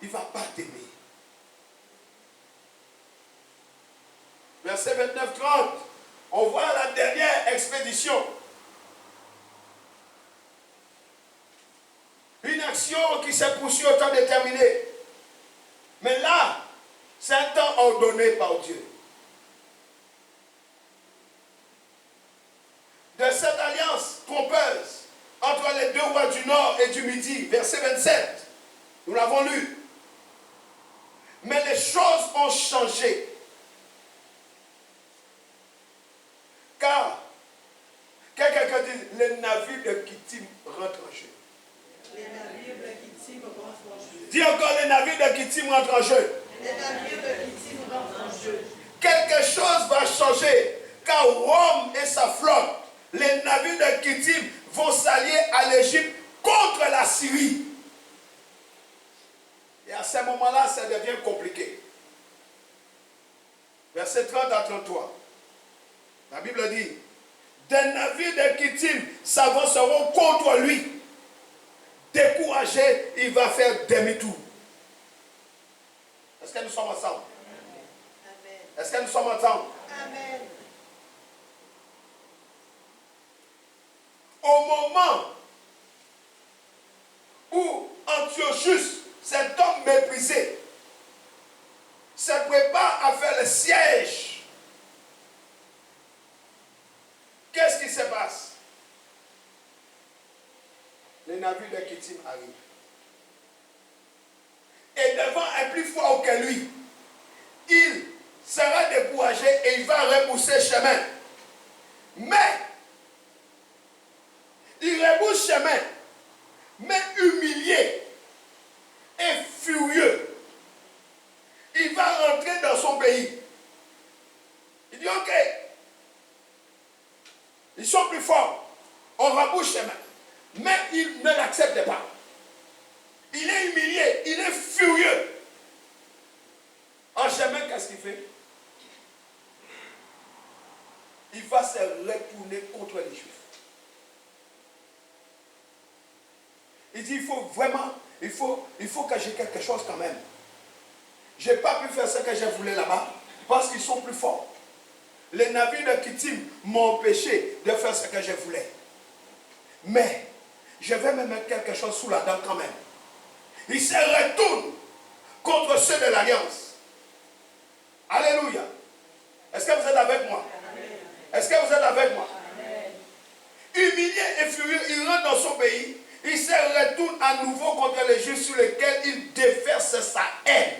Il ne va pas t'aimer. Verset 29-30, on voit la dernière expédition. Une action qui s'est poursuivie au temps déterminé. Mais là, c'est un temps ordonné par Dieu. De cette alliance trompeuse entre les deux rois du Nord et du Midi, verset 27, nous l'avons lu. Mais les choses ont changé. Car, quelqu'un dit, les navires de Kittim rentrent en jeu. Les navires de Kittim rentrent en jeu. Dis encore, les navires de Kittim rentrent en jeu. Les navires de Kittim rentrent en jeu. Quelque chose va changer, car Rome et sa flotte, les navires de Kittim vont s'allier à l'Égypte contre la Syrie. Et à ce moment-là, ça devient compliqué. Verset 30 à 33. La Bible dit, des navires de Kittim s'avanceront contre lui. Découragé, il va faire demi-tour. Est-ce que nous sommes ensemble? Amen. Est-ce que nous sommes ensemble? Amen. Au moment où Antiochus, cet homme méprisé, se prépare à faire le siège, qu'est-ce qui se passe? Les navires de Kittim arrivent. Et devant un plus fort que lui, il sera découragé et il va repousser chemin. Mais, il rebousse chemin, mais humilié et furieux. Il va rentrer dans son pays. Il dit, ok, ils sont plus forts, on rebouche chemin. Mais il ne l'accepte pas. Il est humilié, il est furieux. En chemin, qu'est-ce qu'il fait? Il va se retourner contre les Juifs. Il dit, il faut vraiment, il faut que j'ai quelque chose quand même. Je n'ai pas pu faire ce que je voulais là-bas, parce qu'ils sont plus forts. Les navires de Kittim m'ont empêché de faire ce que je voulais. Mais, je vais me mettre quelque chose sous la dent quand même. Il se retourne contre ceux de l'Alliance. Alléluia. Est-ce que vous êtes avec moi? Est-ce que vous êtes avec moi? Humilié et furieux, il rentre dans son pays. Il se retourne à nouveau contre les Juifs sur lesquels il déverse sa haine.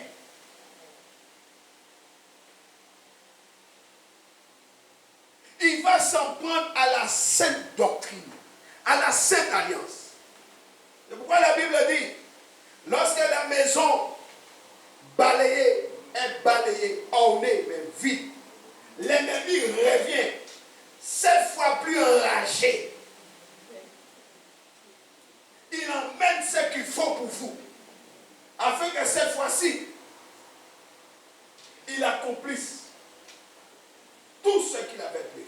Il va s'en prendre à la sainte doctrine, à la sainte alliance. C'est pourquoi la Bible dit, lorsque la maison balayée est balayée, ornée, mais vide, l'ennemi revient 7 fois plus enragé. Il emmène ce qu'il faut pour vous, afin que cette fois-ci, il accomplisse tout ce qu'il avait prévu.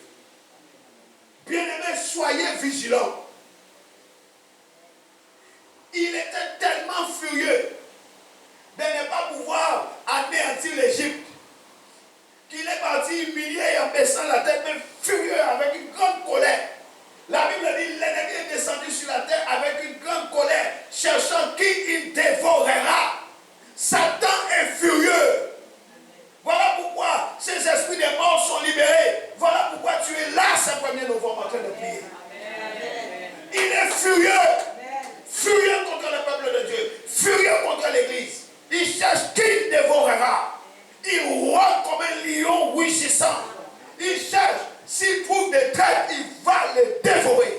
Bien-aimés, soyez vigilants. Il était tellement furieux de ne pas pouvoir anéantir l'Égypte qu'il est parti humilié et en baissant la tête, mais furieux avec une grande colère. La Bible dit l'ennemi est descendu sur la terre avec une grande colère, cherchant qui il dévorera. Satan est furieux. Voilà pourquoi ces esprits des morts sont libérés. Voilà pourquoi tu es là ce 1er novembre en train de prier. Il est furieux. Furieux contre le peuple de Dieu. Furieux contre l'Église. Il cherche qui il dévorera. Il rôde comme un lion rugissant. Il cherche. S'il trouve des traîtres, il va les dévorer.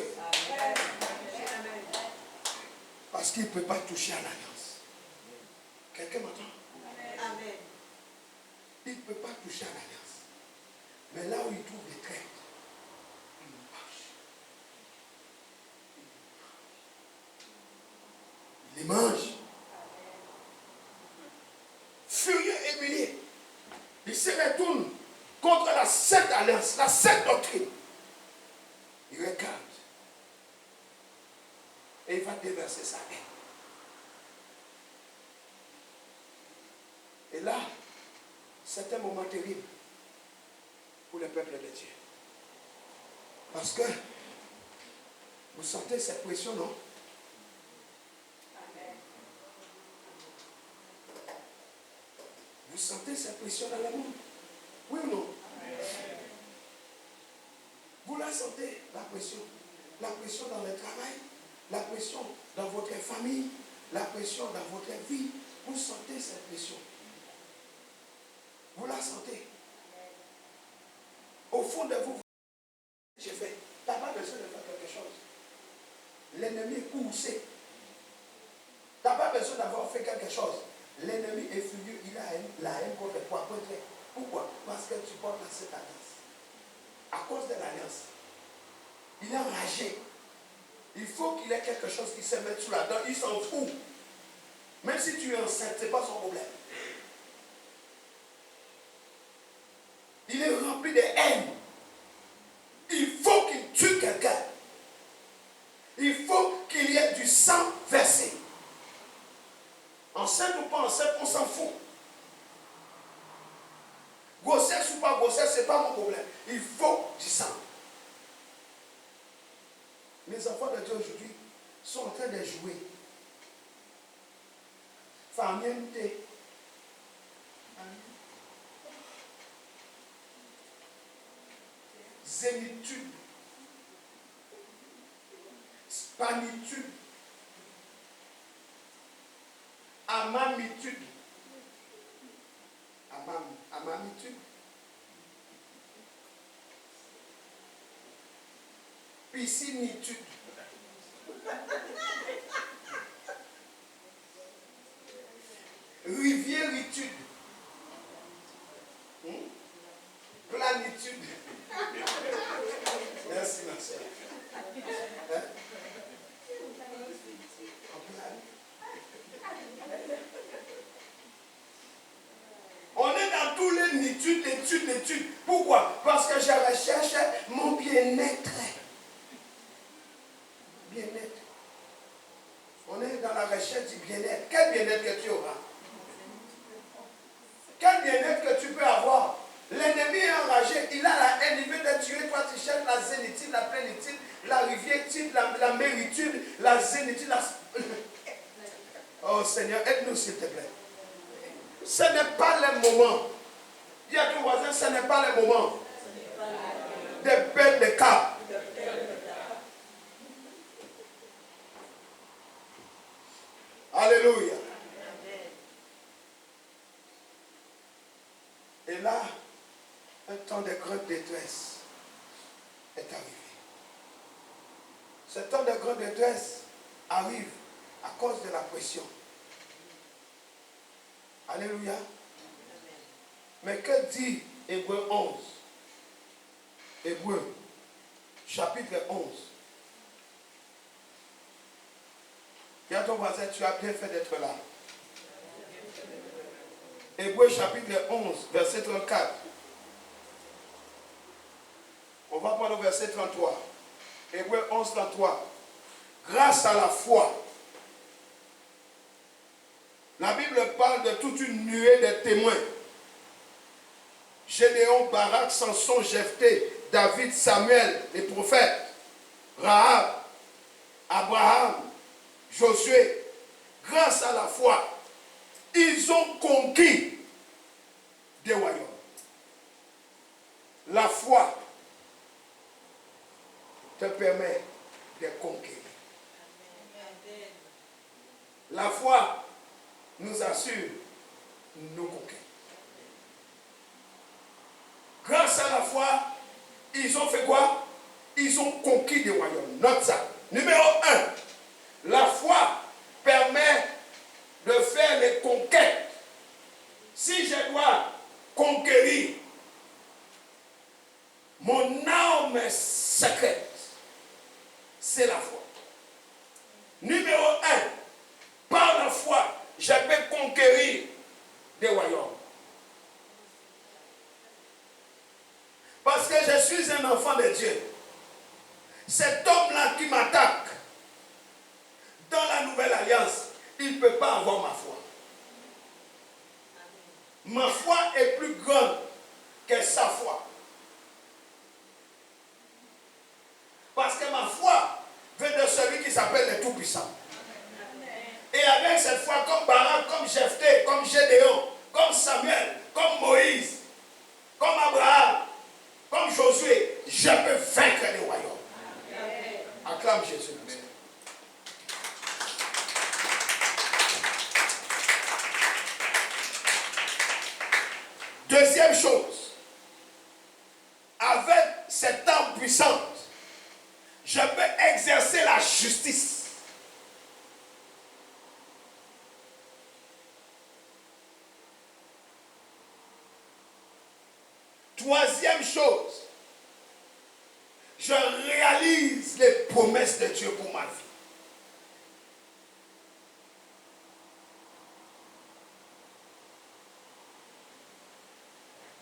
Parce qu'il ne peut pas toucher à l'alliance. Quelqu'un m'entend? Amen. Il ne peut pas toucher à l'alliance. Mais là où il trouve des traîtres, il les mange. Il les mange. Furieux et humilié. Il se retourne contre la sainte alliance, la sainte doctrine. Il regarde. Et déverser sa haine. Et là, c'est un moment terrible pour le peuple de Dieu. Parce que vous sentez cette pression, non? Vous sentez cette pression dans le monde? Oui ou non? Vous la sentez, la pression? La pression dans le travail, la pression dans votre famille, la pression dans votre vie. Vous sentez cette pression? Vous la sentez? Au fond de vous, j'ai fait. Tu n'as pas besoin de faire quelque chose. L'ennemi est poussé. Tu n'as pas besoin d'avoir fait quelque chose. L'ennemi est furieux, il a la haine contre toi. Pourquoi? Parce que tu portes cette alliance. À cause de l'alliance. Il est enragé. Il faut qu'il ait quelque chose qui se mette sous la dent. Il s'en fout. Même si tu es enceinte, ce n'est pas son problème. Il est rempli de haine. Il faut qu'il tue quelqu'un. Il faut qu'il y ait du sang versé. Enceinte ou pas enceinte, on s'en fout. Grossesse ou pas grossesse, ce n'est pas mon problème. Il faut du sang. Les enfants de Dieu aujourd'hui sont en train de jouer. Farniente. Zénitude. Spanitude. Amamitude. Amamitude. Piscinitude. Riviéritude. Planitude. Merci, ma soeur. Hein? On est dans tous les l'étude. Pourquoi? Parce que je recherche mon bien-être. Bien-être. On est dans la recherche du bien-être. Quel bien-être que tu auras? Quel bien-être que tu peux avoir? L'ennemi est enragé, il a la haine, il veut te tuer. Toi, tu cherches la zénitude, la plénitude, la riviéritude, la méritude, la zénitude, la... Oh Seigneur, aide-nous s'il te plaît. Ce n'est pas le moment. Dis à ton voisin, ce n'est pas le moment de perdre le cap. Alléluia. Et là, un temps de grande détresse est arrivé. Ce temps de grande détresse arrive à cause de la pression. Alléluia. Mais que dit Hébreu 11? Hébreu, chapitre 11. Dis à ton voisin, tu as bien fait d'être là. Hébreu chapitre 11, verset 34. On va prendre le verset 33. Hébreu 11, 33. Grâce à la foi. La Bible parle de toute une nuée de témoins. Gédéon, Barak, Samson, Jephthé, David, Samuel, les prophètes, Rahab, Abraham, Josué. Grâce à la foi, ils ont conquis des royaumes. La foi te permet de conquérir. La foi nous assure nos conquêtes. Grâce à la foi, ils ont fait quoi? Ils ont conquis des royaumes. Note ça. Numéro 1. La foi permet de faire les conquêtes. Si je dois conquérir mon arme secrète, c'est la foi. Numéro 1. Par la foi, je peux conquérir des royaumes. Parce que je suis un enfant de Dieu. Cet homme-là qui m'attaque, nouvelle alliance, il ne peut pas avoir ma foi. Ma foi est plus grande que sa foi. Parce que ma foi vient de celui qui s'appelle le Tout-Puissant. Et avec cette foi, comme Barak, comme Jephthé, comme Gédéon, comme Samuel, comme Moïse, comme Abraham, comme Josué, je peux vaincre les royaumes. Acclame Jésus. Deuxième chose, avec cette arme puissante, je peux exercer la justice. Troisième chose, je réalise les promesses de Dieu pour ma vie.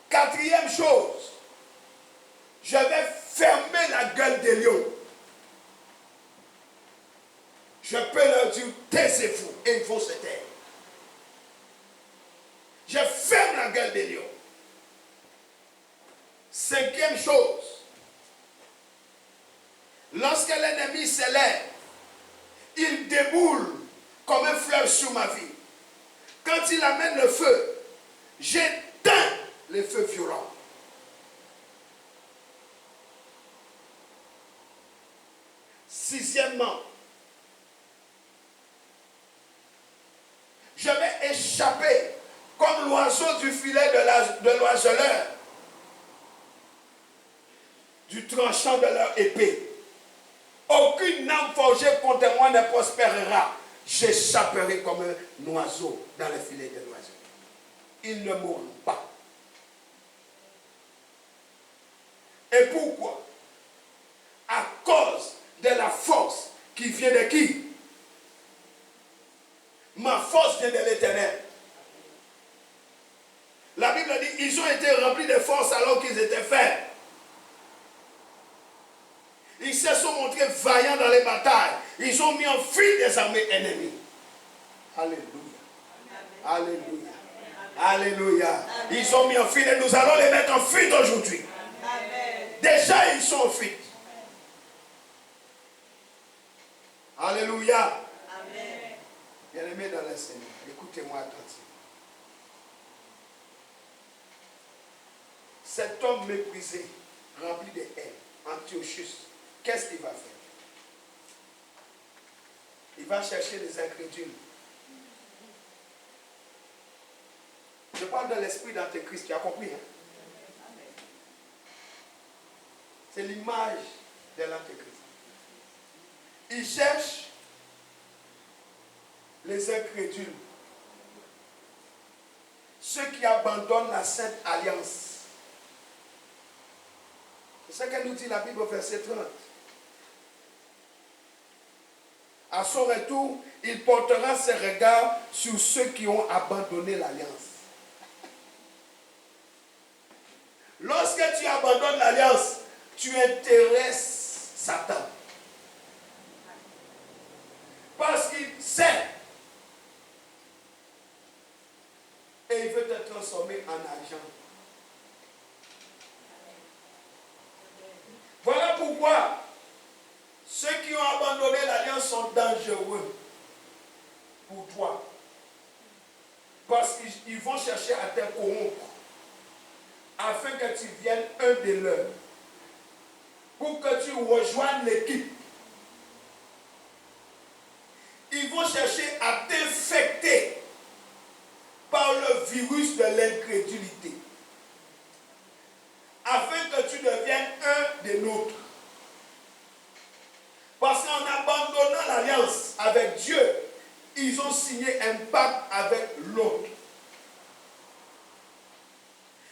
Quatrième chose, je vais fermer la gueule des lions. Je peux leur dire, taisez-vous, et il faut se taire. Je ferme la gueule des lions. Cinquième chose, lorsque l'ennemi s'élève, il déboule comme un fleuve sur ma vie. Quand il amène le feu, j'éteins les feux violents. Sixièmement, je vais échapper comme l'oiseau du filet de l'oiseleur, du tranchant de leur épée. Aucune âme forgée contre moi ne prospérera. J'échapperai comme un oiseau dans le filet de l'oiseau. Ils ne mourront pas. Et pourquoi? À cause de la force qui vient de qui? Ma force vient de l'Éternel. La Bible dit, ils ont été remplis de force alors qu'ils étaient faibles. Ils se sont montrés vaillants dans les batailles. Ils ont mis en fuite des armées ennemies. Alléluia. Alléluia. Alléluia. Ils ont mis en fuite et nous allons les mettre en fuite aujourd'hui. Déjà, ils sont en fuite. Alléluia. Bien-aimés dans le Seigneur, écoutez-moi attentivement. Cet homme méprisé, rempli de haine, Antiochus, qu'est-ce qu'il va faire? Il va chercher les incrédules. Je parle de l'esprit d'Antéchrist, tu as compris, hein? C'est l'image de l'Antéchrist. Il cherche les incrédules, ceux qui abandonnent la Sainte Alliance. C'est ce que nous dit la Bible au verset 30. À son retour, il portera ses regards sur ceux qui ont abandonné l'alliance. Lorsque tu abandonnes l'alliance, tu intéresses Satan. Parce qu'il sait. Et il veut te transformer en argent. Voilà pourquoi ceux qui ont abandonné l'alliance sont dangereux pour toi. Parce qu'ils vont chercher à te corrompre afin que tu viennes un des leurs. Pour que tu rejoignes l'équipe. Ils vont chercher à t'infecter par le virus de l'incrédulité. Afin que tu deviennes un des nôtres. Parce qu'en abandonnant l'alliance avec Dieu, ils ont signé un pacte avec l'autre.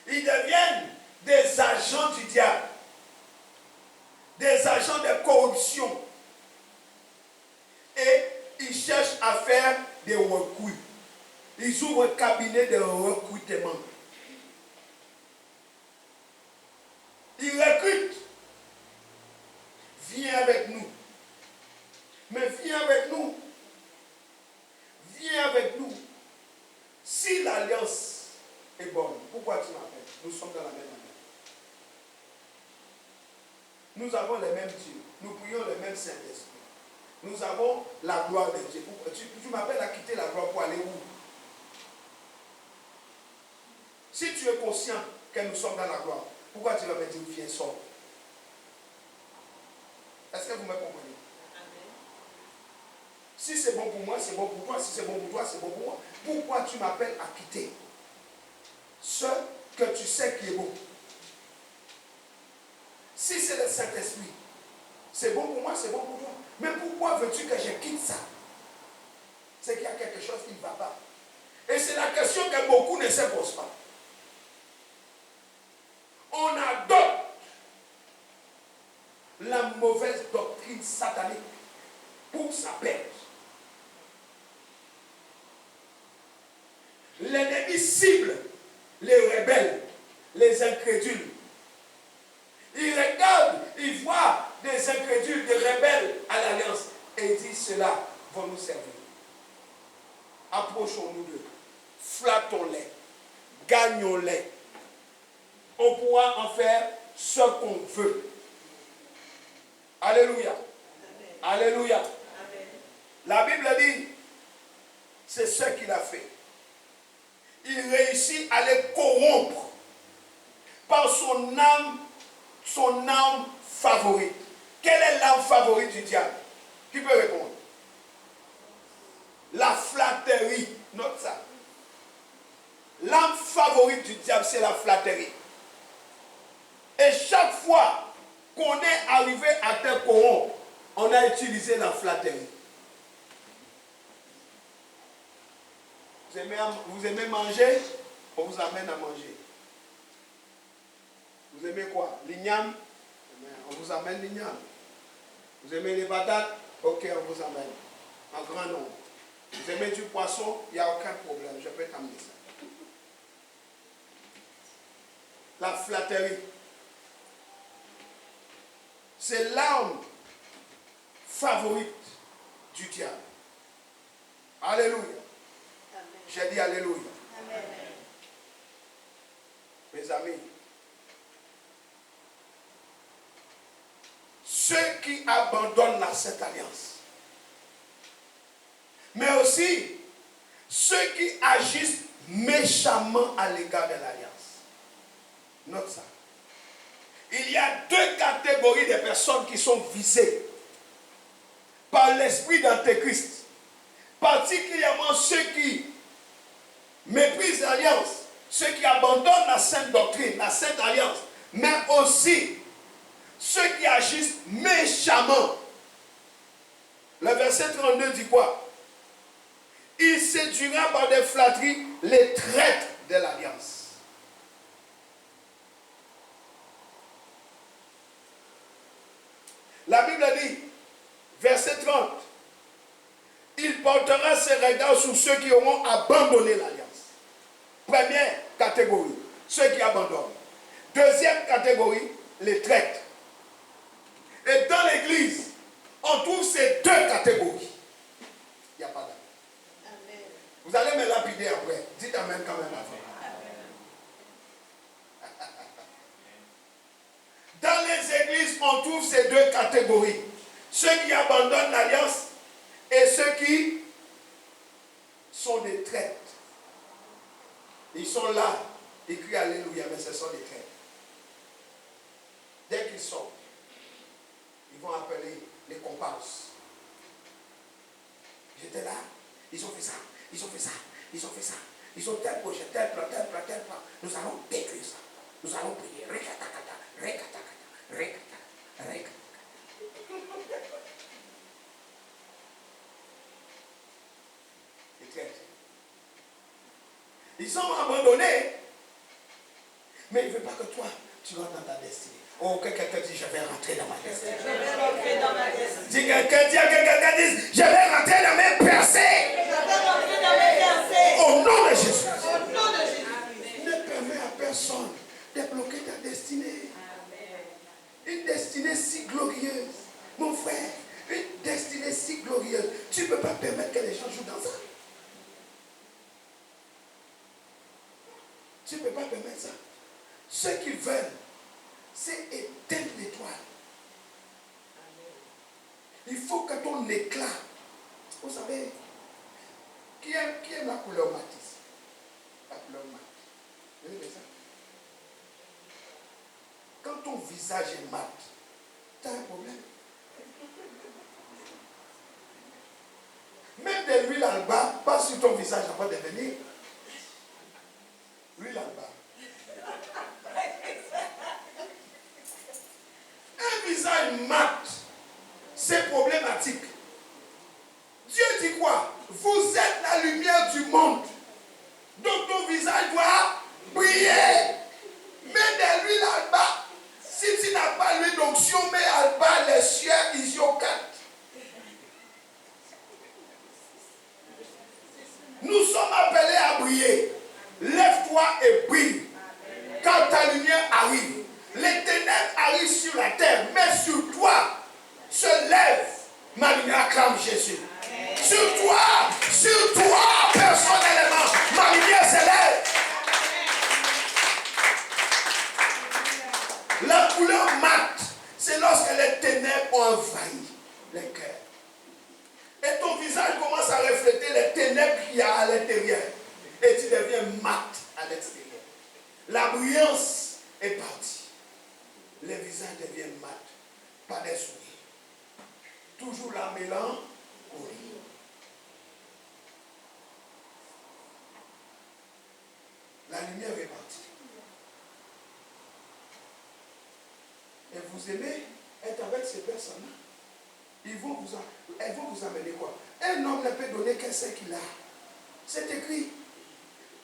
Ils deviennent des agents du diable, des agents de corruption. Et ils cherchent à faire des recrues. Ils ouvrent un cabinet de recrutement. Ils recrutent. Viens avec nous. Mais viens avec nous. Nous avons les mêmes dieux. Nous prions le même Saint-Esprit. Nous avons la gloire de Dieu. Tu m'appelles à quitter la gloire pour aller où? Si tu es conscient que nous sommes dans la gloire, pourquoi tu vas me dire viens, sors? Est-ce que vous me comprenez? Si c'est bon pour moi, c'est bon pour toi. Si c'est bon pour toi, c'est bon pour moi. Pourquoi tu m'appelles à quitter ce que tu sais qui est bon? Si c'est le Saint-Esprit, c'est bon pour moi, c'est bon pour toi. Mais pourquoi veux-tu que je quitte ça? C'est qu'il y a quelque chose qui ne va pas. Et c'est la question que beaucoup ne se posent pas. On adopte la mauvaise doctrine satanique pour sa paix. L'ennemi cible les rebelles, les incrédules. Il regarde, il voit des incrédules, des rebelles à l'alliance et il dit cela va nous servir. Approchons-nous d'eux, flattons-les, gagnons-les. On pourra en faire ce qu'on veut. Alléluia. Amen. Alléluia. Amen. La Bible dit, c'est ce qu'il a fait. Il réussit à les corrompre par son âme favorite. Quelle est l'âme favorite du diable? Qui peut répondre? La flatterie. Note ça. L'âme favorite du diable, c'est la flatterie. Et chaque fois qu'on est arrivé à te corrompre, on a utilisé la flatterie. Vous aimez manger? On vous amène à manger. Vous aimez quoi? L'igname? On vous amène l'igname. Vous aimez les patates? Ok, on vous amène. En grand nombre. Vous aimez du poisson? Il n'y a aucun problème. Je peux t'amener ça. La flatterie. C'est l'arme favorite du diable. Alléluia. Amen. J'ai dit alléluia. Amen. Mes amis, ceux qui abandonnent la Sainte Alliance, mais aussi ceux qui agissent méchamment à l'égard de l'Alliance. Note ça. Il y a deux catégories de personnes qui sont visées par l'esprit d'Antéchrist. Particulièrement ceux qui méprisent l'Alliance, ceux qui abandonnent la sainte doctrine, la sainte Alliance, mais aussi ceux qui agissent méchamment. Le verset 32 dit quoi? Il séduira par des flatteries les traîtres de l'Alliance. La Bible dit, verset 30, il portera ses regards sur ceux qui auront abandonné l'Alliance. Première catégorie, ceux qui abandonnent. Deuxième catégorie, les traîtres. Et dans l'Église, on trouve ces deux catégories. Il n'y a pas d'amen. Amen. Vous allez me lapider après. Dites amen quand même avant. Dans les églises, on trouve ces deux catégories. Ceux qui abandonnent l'alliance et ceux qui sont des traîtres. Ils sont là, ils crient alléluia, mais ce sont des traîtres. Dès qu'ils sortent, ils vont appeler les comparses. J'étais là, ils ont fait ça, ils ont fait ça, ils ont fait ça. Ils ont tel projet, tel plan, tel plan, tel plan. Nous allons détruire ça. Nous allons prier. Rekatakata, rekatakata, rekatakata, rekatakata. Les traîtres. Ils sont abandonnés. Mais il ne veut pas que toi, tu rentres dans ta destinée. Oh, que quelqu'un dit, je vais rentrer dans ma destinée. Je vais rentrer dans ma destinée. Dis quelqu'un dit à quelqu'un dit, je vais rentrer dans mes percées. Je vais rentrer dans mes percées. Au nom de Jésus. Au nom de Jésus. Ne permets à personne de bloquer ta destinée. Une destinée si glorieuse. Mon frère, une destinée si glorieuse. Tu ne peux pas permettre que les gens jouent dans ça. Tu ne peux pas permettre ça. Ceux qui veulent, c'est éteindre l'étoile faut que ton éclat, vous savez, qui aime la couleur mat ici? La couleur mat. Vous aimez ça? Quand ton visage est mat, tu as un problème. Même de l'huile alba, pas sur ton visage, ça va devenir. L'huile alba. Un visage mat, c'est problématique. Dieu dit quoi? Vous êtes la lumière du monde. Donc ton visage doit briller. Mets de l'huile alba. Si tu n'as pas l'huile d'onction, mets alba les sueurs isiocates. Nous sommes appelés à briller. Lève-toi et brille. Quand ta lumière arrive, les ténèbres arrivent sur la terre, mais sur toi se lève ma lumière, acclame Jésus. Sur toi, personnellement, ma lumière s'élève. La couleur mate, c'est lorsque les ténèbres ont envahi les cœurs. Et ton visage commence à refléter les ténèbres qu'il y a à l'intérieur. Et tu deviens mat à l'extérieur. La brillance est partie. Les visages deviennent mat. Pas des sourires. Toujours la mélancolie. La lumière est partie. Et vous aimez être avec ces personnes-là. Elles vont vous amener quoi? Un homme ne peut donner que ce qu'il a. C'est écrit.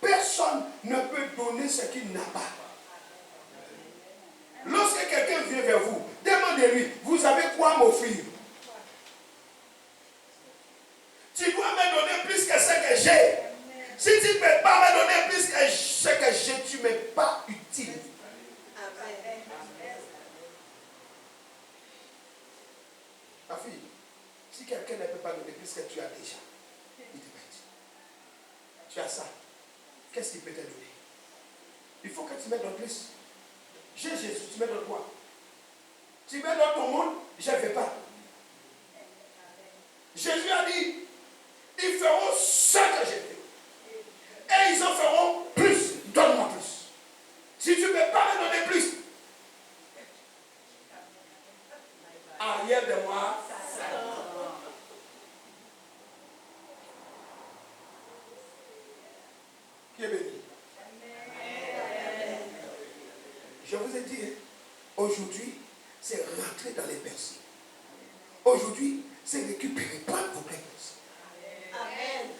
Personne ne peut donner ce qu'il n'a pas. Lorsque quelqu'un vient vers vous, demandez-lui, vous avez quoi m'offrir? Tu dois me donner plus que ce que j'ai. Si tu ne peux pas me donner plus que ce que j'ai, tu ne m'es pas utile. Ma fille, si quelqu'un ne peut pas donner plus que tu as déjà, il te dit. Tu as ça. Qu'est-ce qu'il peut te donner? Il faut que tu me donnes plus. J'ai Jésus, tu me donnes quoi? Tu me donnes ton monde, je ne fais pas. Jésus a dit, ils feront ce que j'ai fait. Et ils en feront plus. Donne-moi plus. Si tu ne peux pas me donner plus, arrière de moi. Qui est béni? Je vous ai dit, aujourd'hui, c'est rentrer dans les percées. Aujourd'hui, c'est récupérer, prendre vos percées.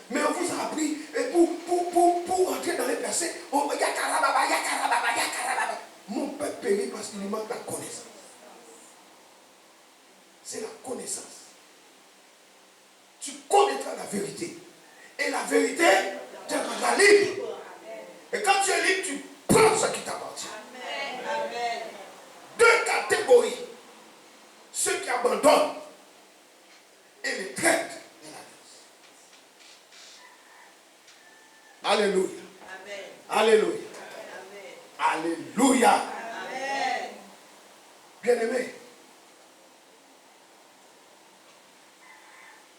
Mais on vous a appris, pour rentrer dans les percées, on yakarababa. Mon peuple périt parce qu'il lui manque la connaissance. C'est la connaissance. Tu connaîtras la vérité. Et la vérité te rendra libre. Et quand tu es libre, tu prends ce qui t'appartient. Amen. Deux catégories. Ceux qui abandonnent et les traitent de la grâce. Alléluia. Amen. Alléluia. Amen. Alléluia. Amen. Bien-aimé,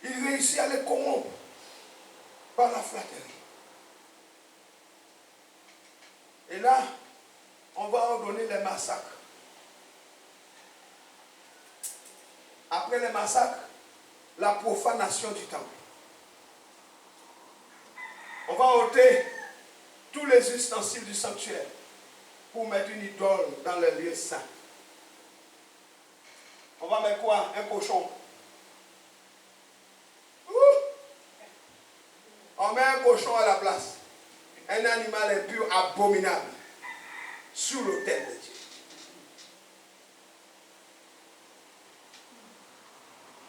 il réussit à les corrompre par la flatterie. Et là, on va ordonner les massacres. Après les massacres, la profanation du temple. On va ôter tous les ustensiles du sanctuaire pour mettre une idole dans le lieu saint. On va mettre quoi? Un cochon. On met un cochon à la place. Un animal impur, abominable, sur l'autel de Dieu.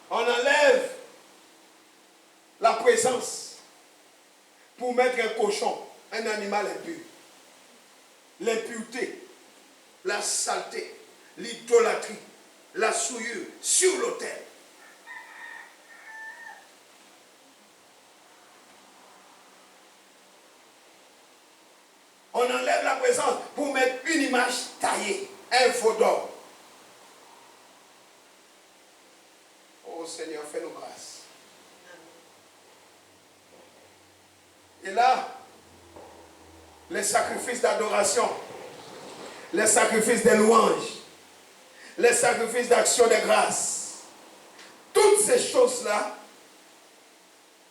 On enlève la présence pour mettre un cochon, un animal impur. L'impureté, la saleté, l'idolâtrie, la souillure sur l'autel. On enlève la présence pour mettre une image taillée, un faux d'or. Oh Seigneur, fais Et là, les sacrifices d'adoration, les sacrifices de louange, les sacrifices d'action de grâce, toutes ces choses-là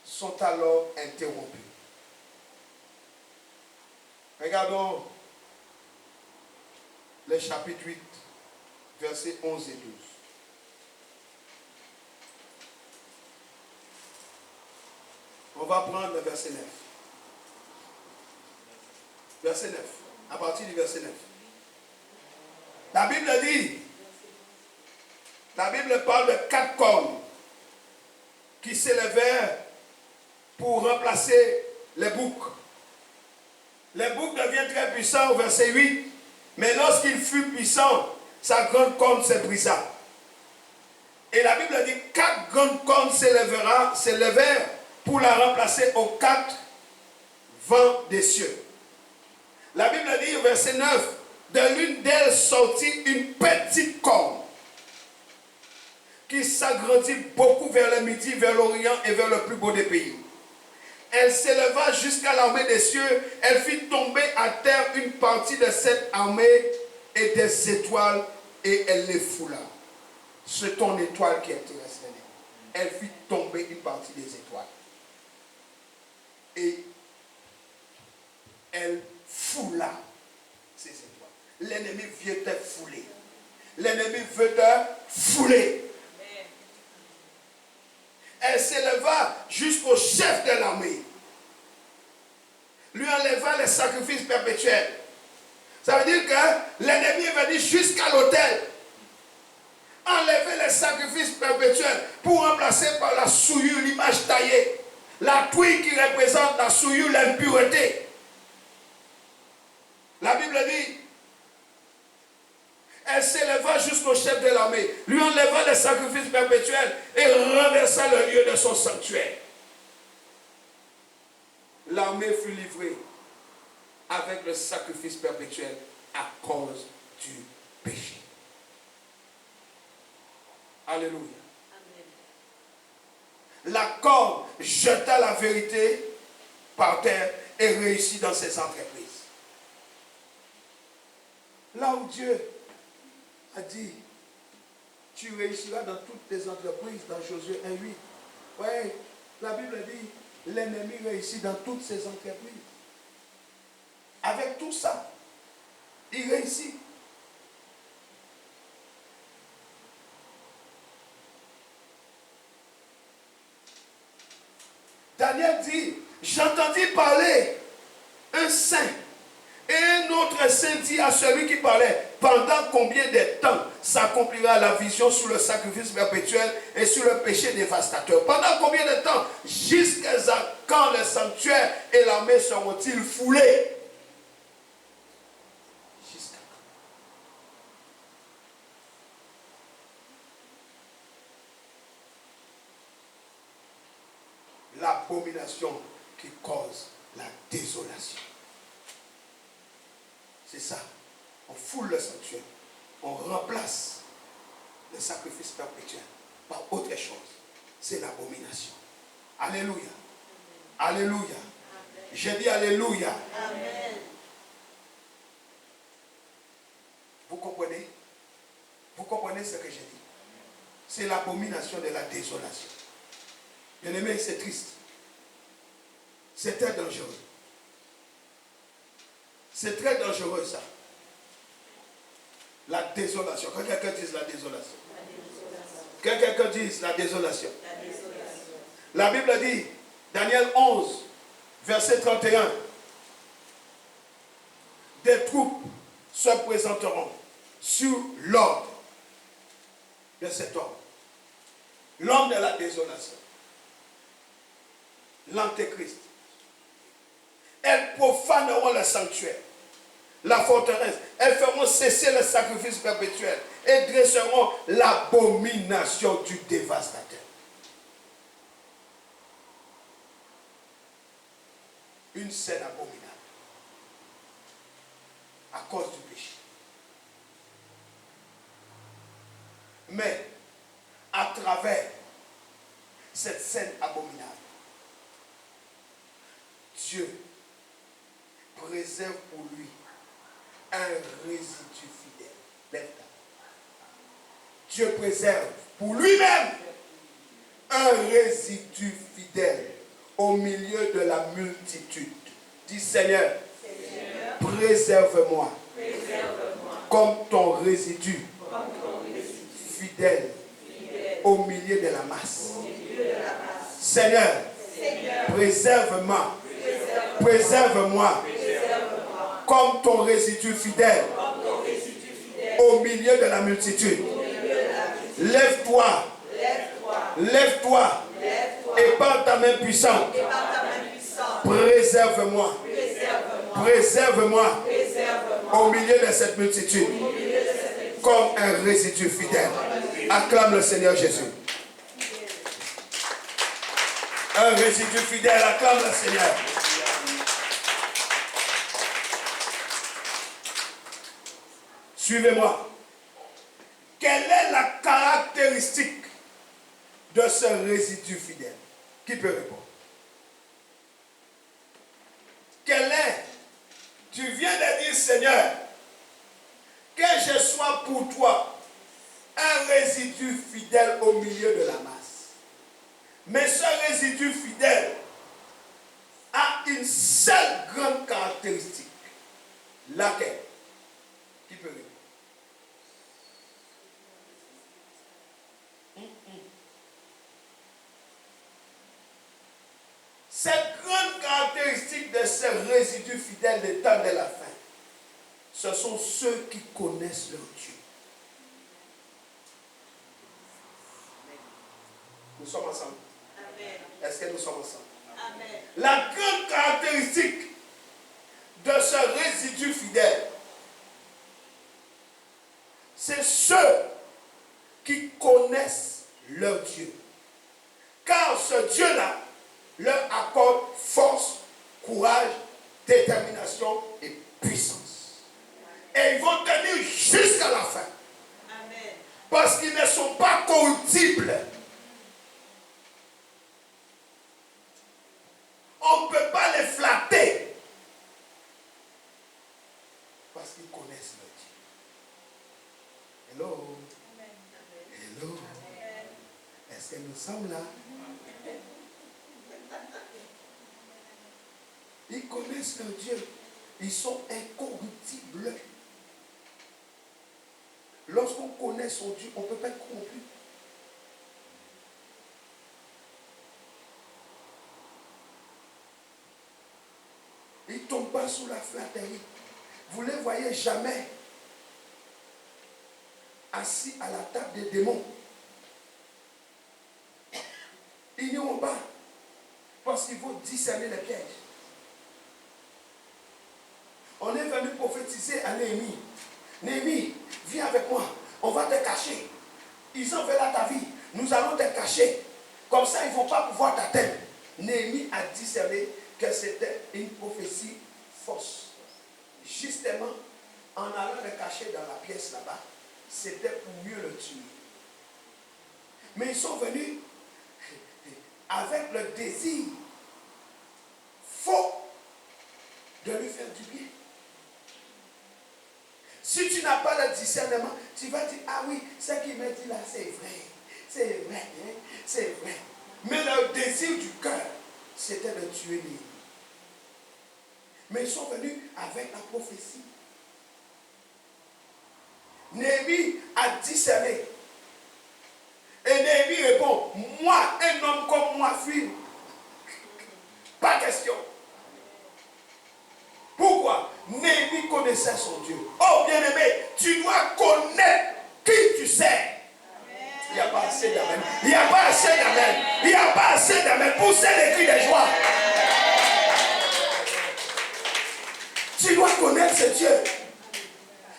sont alors interrompues. Regardons le chapitre 8, versets 11 et 12. On va prendre le verset 9. Verset 9. À partir du verset 9. La Bible dit, la Bible parle de 4 cornes qui s'élevèrent pour remplacer les boucs. Le bouc devient très puissant au verset 8. Mais lorsqu'il fut puissant, sa grande corne se brisa. Et la Bible dit 4 grandes cornes s'élevèrent pour la remplacer aux 4 vents des cieux. La Bible dit au verset 9, de l'une d'elles sortit une petite corne qui s'agrandit beaucoup vers le midi, vers l'Orient et vers le plus beau des pays. Elle s'éleva jusqu'à l'armée des cieux. Elle fit tomber à terre une partie de cette armée et des étoiles et elle les foula. C'est ton étoile qui est terrestre. Elle fit tomber une partie des étoiles. Et elle foula ces étoiles. L'ennemi vient te fouler. L'ennemi veut te fouler. Elle s'éleva jusqu'au chef de l'armée. Lui enleva les sacrifices perpétuels. Ça veut dire que l'ennemi est venu jusqu'à l'autel. Enlever les sacrifices perpétuels pour remplacer par la souillure, l'image taillée. La touille qui représente la souillure, l'impureté. La Bible dit, elle s'éleva jusqu'au chef de l'armée, lui enleva les sacrifices perpétuels et renversa le lieu de son sanctuaire. L'armée fut livrée avec le sacrifice perpétuel à cause du péché. Alléluia. Amen. La corde jeta la vérité par terre et réussit dans ses entreprises. Là où Dieu a dit, tu réussiras dans toutes tes entreprises, dans Josué 1:8. Oui, la Bible dit, l'ennemi réussit dans toutes ses entreprises. Avec tout ça, il réussit. Daniel dit, j'entendis parler un saint. Et un autre saint dit à celui qui parlait, pendant combien de temps s'accomplira la vision sur le sacrifice perpétuel et sur le péché dévastateur? Pendant combien de temps? Jusqu'à quand le sanctuaire et l'armée seront-ils foulés? Jusqu'à quand? L'abomination qui cause la désolation. C'est ça. On foule le sanctuaire. On remplace le sacrifice perpétuel par autre chose. C'est l'abomination. Alléluia. Alléluia. J'ai dit alléluia. Amen. Vous comprenez? Vous comprenez ce que j'ai dit? C'est l'abomination de la désolation. Bien aimé, c'est triste. C'est très dangereux. C'est très dangereux ça. La désolation. Quand quelqu'un dise la désolation. Quand quelqu'un dise la désolation. La Bible dit, Daniel 11, verset 31. Des troupes se présenteront sur l'ordre de cet homme. L'homme de la désolation. L'antéchrist. Elles profaneront le sanctuaire, la forteresse. Elles feront cesser le sacrifice perpétuel et dresseront l'abomination du dévastateur. Une scène abominable à cause du péché. Mais à travers cette scène abominable, Dieu préserve pour lui un résidu fidèle. Lève-toi. Dieu préserve pour lui-même un résidu fidèle au milieu de la multitude. Dis Seigneur, préserve-moi comme ton résidu fidèle au milieu de la masse. Seigneur, préserve-moi comme ton résidu fidèle au milieu de la multitude. Lève-toi et par ta main puissante, préserve-moi au milieu de cette multitude comme un résidu fidèle. Acclame le Seigneur Jésus. Un résidu fidèle, acclame le Seigneur. Suivez-moi. Quelle est la caractéristique de ce résidu fidèle? Qui peut répondre? Quelle est? Tu viens de dire, Seigneur, que je sois pour toi un résidu fidèle au milieu de la masse. Mais ce résidu fidèle a une seule grande caractéristique. Laquelle? Qui peut répondre? Cette grande caractéristique de ce résidu fidèle des temps de la fin, ce sont ceux qui connaissent leur Dieu. Nous sommes ensemble. Amen. Est-ce que nous sommes ensemble? Amen. La grande caractéristique de ce résidu fidèle, c'est ceux qui connaissent leur Dieu. Car ce Dieu-là leur accorde force, courage, détermination et puissance. Et ils vont tenir jusqu'à la fin. Amen. Parce qu'ils ne sont pas corruptibles. On ne peut pas les flatter. Parce qu'ils connaissent leur Dieu. Hello. Hello. Est-ce que nous sommes là? Ils connaissent leur Dieu. Ils sont incorruptibles. Lorsqu'on connaît son Dieu, on ne peut pas être corrompu. Ils ne tombent pas sous la flatterie. Vous ne les voyez jamais assis à la table des démons. Ils n'y vont pas. Parce qu'il faut discerner les pièges. On est venu prophétiser à Néhémie. Néhémie, viens avec moi. On va te cacher. Ils ont fait là ta vie. Nous allons te cacher. Comme ça, ils ne vont pas pouvoir t'atteindre. Néhémie a discerné que c'était une prophétie fausse. Justement, en allant le cacher dans la pièce là-bas, c'était pour mieux le tuer. Mais ils sont venus avec le désir faux de lui faire du bien. Si tu n'as pas le discernement, tu vas dire, ah oui, ce qu'il m'a dit là, c'est vrai. C'est vrai, hein? C'est vrai. Mais le désir du cœur, c'était de tuer Néhémie. Mais ils sont venus avec la prophétie. Néhémie a discerné. Et Néhémie répond, moi, un homme comme moi, fuis. Pas question. Pourquoi? Néhémie connaissait son Dieu. Oh bien-aimé, tu dois connaître qui tu sais. Il n'y a pas assez d'amen. Il n'y a pas assez d'amen. Il n'y a pas assez d'amen. Poussez les cris de joie. Tu dois connaître ce Dieu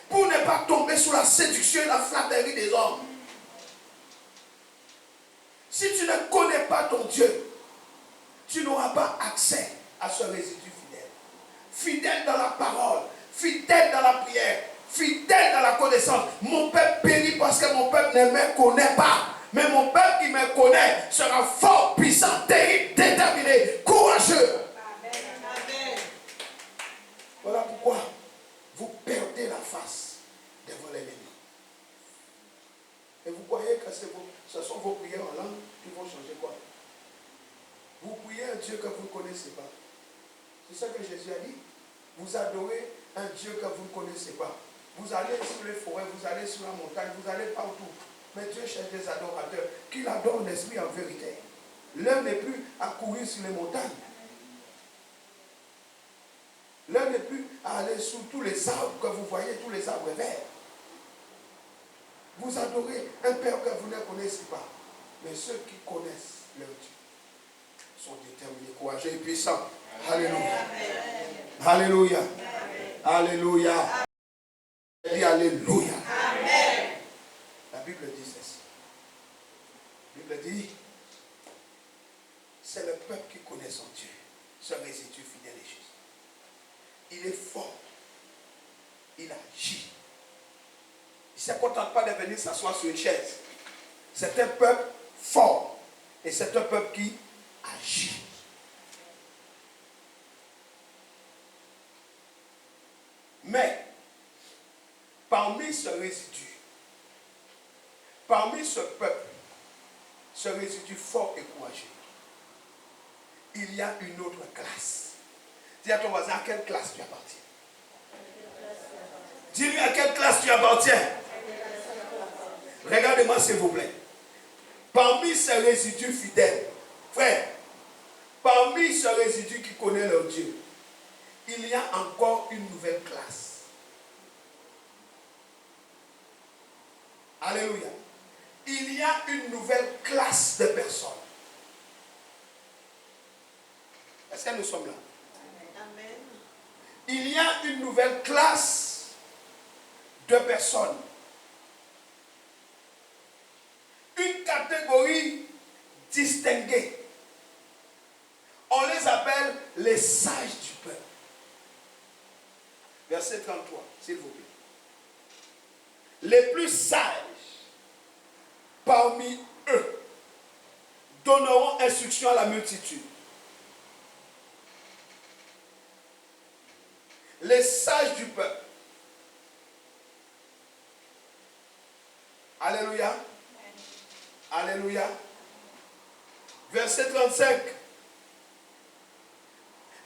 pour ne pas tomber sous la séduction et la flatterie des hommes. Si tu ne connais pas ton Dieu, tu n'auras pas accès à ce résidu fidèle. Fidèle dans la parole, fidèle dans la prière, fidèle dans la connaissance. Mon peuple périt parce que mon peuple ne me connaît pas. Mais mon peuple qui me connaît sera fort, puissant, terrible, déterminé, courageux. C'est ce que Jésus a dit. Vous adorez un Dieu que vous ne connaissez pas. Vous allez sur les forêts, vous allez sur la montagne, vous allez partout. Mais Dieu cherche des adorateurs qui l'adorent en esprit et en vérité. L'heure n'est plus à courir sur les montagnes. L'heure n'est plus à aller sous tous les arbres que vous voyez, tous les arbres verts. Vous adorez un Père que vous ne connaissez pas. Mais ceux qui connaissent leur Dieu sont déterminés, courageux et puissants. Alléluia. Alléluia. Alléluia. Dis Alléluia. Amen. La Bible dit ceci. La Bible dit, c'est le peuple qui connaît son Dieu, ce résidu fidèle et juste. Il est fort. Il agit. Il ne se contente pas de venir s'asseoir sur une chaise. C'est un peuple fort. Et c'est un peuple qui agit. Mais, parmi ce résidu, parmi ce peuple, ce résidu fort et courageux, il y a une autre classe. Dis à ton voisin, à quelle classe tu appartiens? Dis-lui à quelle classe tu appartiens. Regardez-moi s'il vous plaît. Parmi ces résidus fidèles, frère, parmi ce résidu qui connaît leur Dieu, il y a encore une nouvelle classe. Alléluia. Il y a une nouvelle classe de personnes. Est-ce que nous sommes là? Amen. Il y a une nouvelle classe de personnes. Une catégorie distinguée. On les appelle les sages du peuple. Verset 33, s'il vous plaît. Les plus sages parmi eux donneront instruction à la multitude. Les sages du peuple. Alléluia. Alléluia. Verset 35.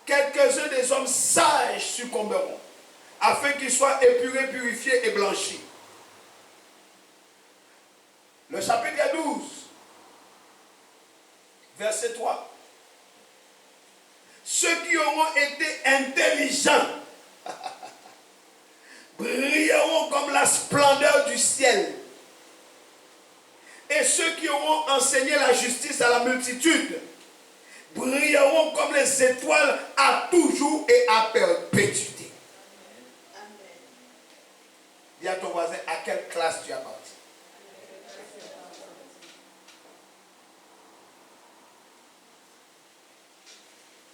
Quelques-uns des hommes sages succomberont, afin qu'ils soient épurés, purifiés et blanchis. Le chapitre 12, verset 3. Ceux qui auront été intelligents brilleront comme la splendeur du ciel. Et ceux qui auront enseigné la justice à la multitude brilleront comme les étoiles à toujours et à perpétuité. Amen. Dis à ton voisin, à quelle classe tu appartiens?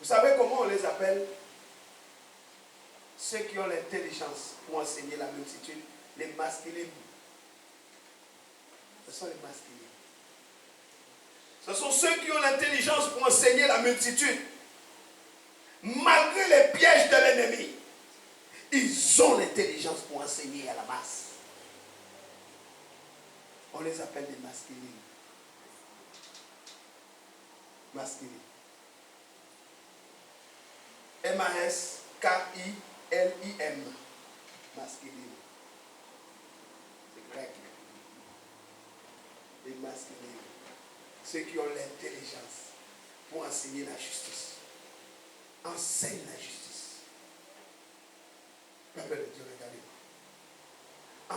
Vous savez comment on les appelle? Ceux qui ont l'intelligence pour enseigner la multitude, les masculines. Ce sont les masculines. Ce sont ceux qui ont l'intelligence pour enseigner la multitude. Malgré les pièges de l'ennemi, ils ont l'intelligence pour enseigner à la masse. On les appelle des masculines. Masculines. M-A-S-K-I-L-I-M. Masculine. C'est grec. Les masculines. Ceux qui ont l'intelligence pour enseigner la justice. Enseigne la justice. Peuple de Dieu, regardez-moi.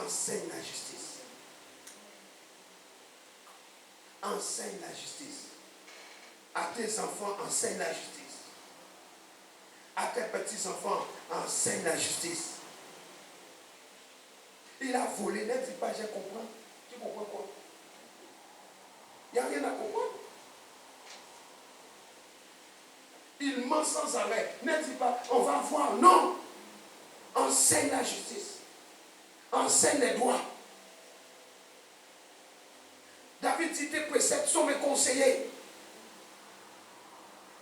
Enseigne la justice. Enseigne la justice. À tes enfants, enseigne la justice. À tes petits-enfants, enseigne la justice. Il a volé, ne dis pas, je comprends. Tu comprends quoi? Il n'y a rien à comprendre. Il ment sans arrêt. Ne dis pas, on va voir. Non. Enseigne la justice. Enseigne les droits. David dit, tes préceptes sont mes conseillers.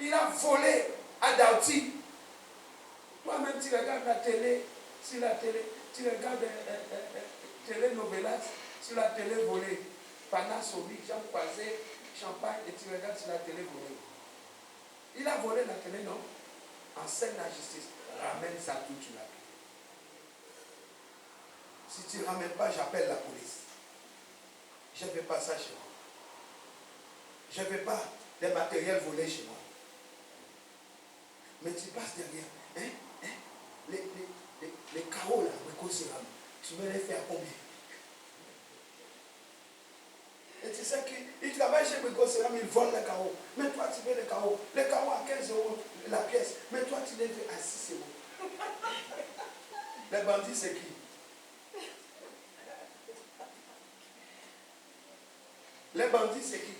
Il a volé à Daoudi. Toi-même, tu regardes la télé, sur la télé, tu regardes télénovelas, sur la télé volée. Panasonic, Jean Croisé, Champagne, et tu regardes sur la télé volée. Il a volé la télé, non? enseigne la justice, ramène ça tout, tu l'as. Si tu ne ramènes pas, j'appelle la police. Je ne fais pas ça chez moi. Je ne fais pas des matériels volés chez moi. Mais tu passes derrière. Les carreaux là, tu veux les faire combien? Et tu sais qu'ils travaillent chez Brico Céram, ils volent les carreaux. Mais toi, tu veux les carreaux. Les carreaux à 15 € la pièce. Mais toi, tu les veux à 6 €. Les bandits, c'est qui? Les bandits, c'est qui?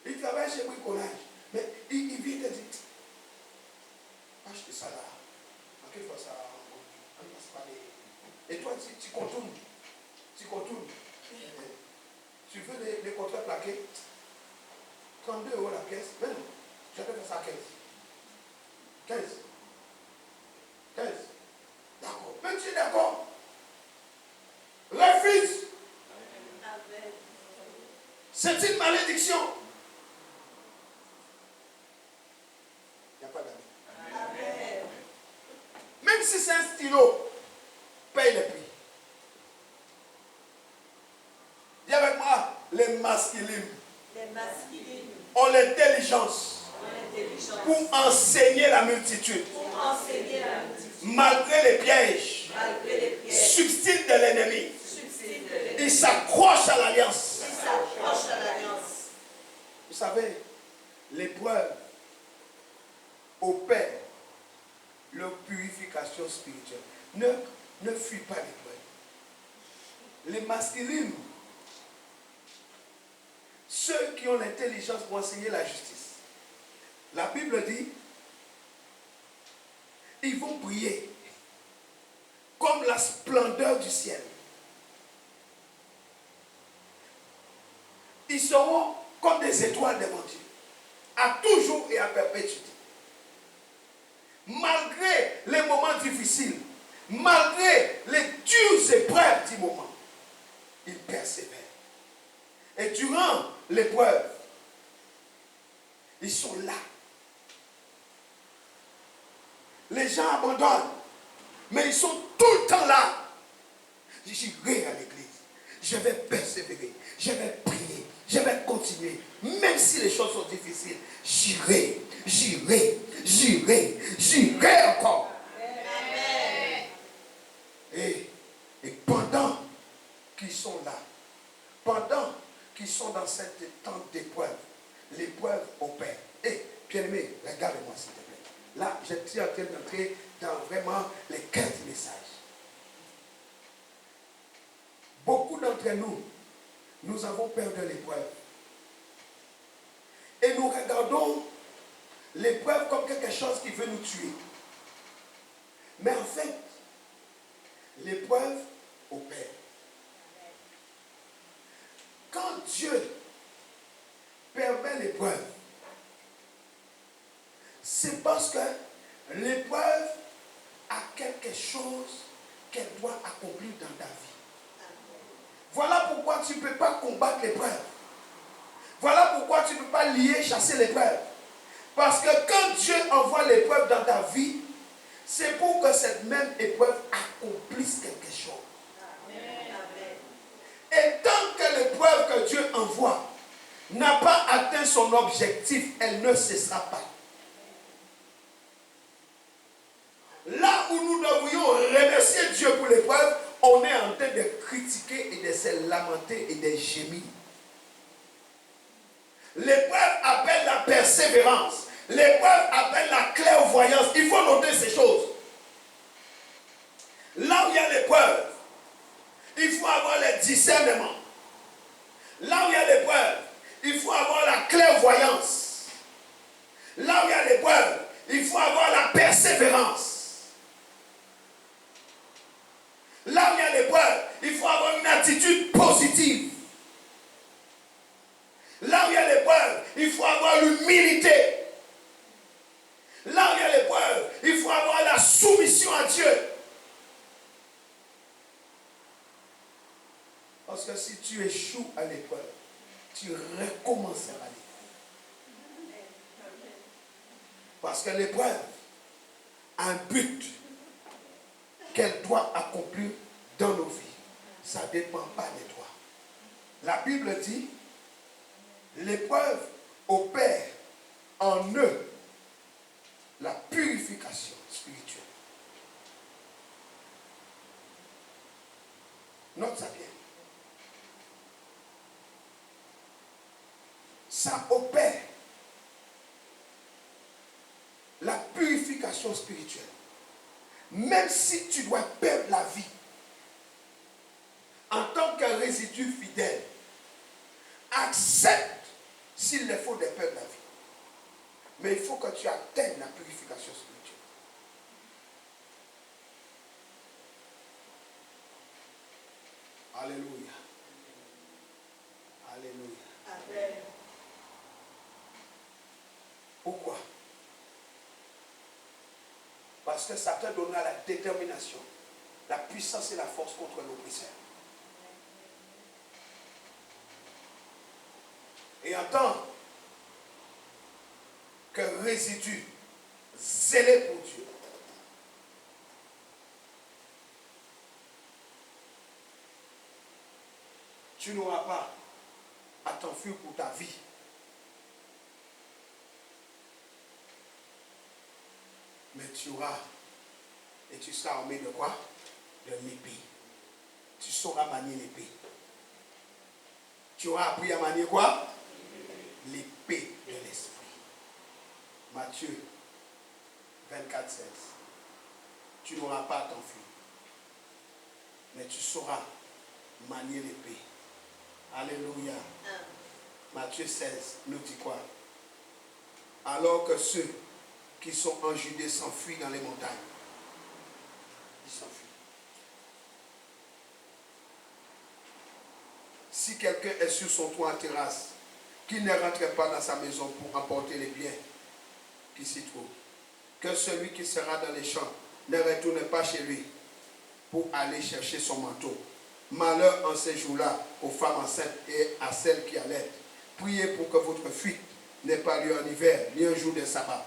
Ils travaillent chez Bricolage. Mais ils viennent te dire, achetez ça là. En quelle fois ça? On ne passe pas les... Et toi, tu contournes. Tu contournes. Tu veux les contrats plaqués? 32 € la pièce. Mais non, je vais faire ça à 15. 15. D'accord. Mais tu es d'accord? Refuse. C'est une malédiction. Il n'y a pas d'amis. Même si c'est un stylo, paye le prix. Dis avec moi, les masculines ont l'intelligence pour enseigner la multitude. Malgré les pièges subtils de l'ennemi, ils s'accrochent à l'alliance. Vous savez, l'épreuve opère leur purification spirituelle. Ne fuis pas l'épreuve. Les masculines, ceux qui ont l'intelligence pour enseigner la justice. La Bible dit, ils vont briller comme la splendeur du ciel. Ils seront comme des étoiles devant Dieu, à toujours et à perpétuité. Malgré les moments difficiles, malgré les dures épreuves du moment, ils persévèrent. Et durant l'épreuve, ils sont là. Les gens abandonnent, mais ils sont tout le temps là. J'irai à l'église, je vais persévérer, je vais prier, je vais continuer. Même si les choses sont difficiles, j'irai encore. Amen. Et pendant qu'ils sont là, pendant qu'ils sont dans cette tente d'épreuve, l'épreuve opère. Et bien-aimé, regarde-moi s'il te plaît. Là, je suis en train d'entrer dans vraiment les 15 messages. Beaucoup d'entre nous, nous avons peur de l'épreuve. Et nous regardons l'épreuve comme quelque chose qui veut nous tuer. Mais en fait, l'épreuve opère. Quand Dieu permet l'épreuve, c'est parce que l'épreuve a quelque chose qu'elle doit accomplir dans ta vie. Voilà pourquoi tu ne peux pas combattre l'épreuve. Voilà pourquoi tu ne peux pas lier, chasser l'épreuve. Parce que quand Dieu envoie l'épreuve dans ta vie, c'est pour que cette même épreuve accomplisse quelque chose. Et tant que l'épreuve que Dieu envoie n'a pas atteint son objectif, elle ne cessera pas. Là où nous devrions remercier Dieu pour l'épreuve, on est en train de critiquer et de se lamenter et de gémir. L'épreuve appelle la persévérance. L'épreuve appelle la clairvoyance. Il faut noter ces choses. Là où il y a l'épreuve, il faut avoir le discernement. Là où il y a l'épreuve, il faut avoir la clairvoyance. Là où il y a l'épreuve, il faut avoir la persévérance. Là où il y a l'épreuve, il faut avoir une attitude positive. Là où il y a l'épreuve, il faut avoir l'humilité. Là où il y a l'épreuve, il faut avoir la soumission à Dieu. Parce que si tu échoues à l'épreuve, tu recommenceras l'épreuve. Parce que l'épreuve a un but qu'elle doit accomplir dans nos vies. Ça ne dépend pas de toi. La Bible dit, l'épreuve opère en eux la purification spirituelle. Note ça bien. Ça opère la purification spirituelle. Même si tu dois perdre la vie en tant que résidu fidèle, accepte s'il le faut de perdre la vie. Mais il faut que tu atteignes la purification spirituelle. Alléluia. Alléluia. Amen. Pourquoi? Parce que ça te donnera la détermination, la puissance et la force contre l'oppresseur. Et en tant que résidu zélé pour Dieu, tu n'auras pas à t'enfuir pour ta vie. Mais tu auras, et tu seras armé de quoi? De l'épée. Tu sauras manier l'épée. Tu auras appris à manier quoi? L'épée de l'esprit. Matthieu 24, 16. Tu n'auras pas à t'enfuir. Mais tu sauras manier l'épée. Alléluia. Matthieu 16 nous dit quoi? Alors que ceux qui sont en Judée s'enfuient dans les montagnes. Ils s'enfuient. Si quelqu'un est sur son toit en terrasse, qu'il ne rentre pas dans sa maison pour emporter les biens qui s'y trouvent. Que celui qui sera dans les champs ne retourne pas chez lui pour aller chercher son manteau. Malheur en ces jours-là aux femmes enceintes et à celles qui allaitent. Priez pour que votre fuite n'ait pas lieu en hiver, ni un jour de sabbat.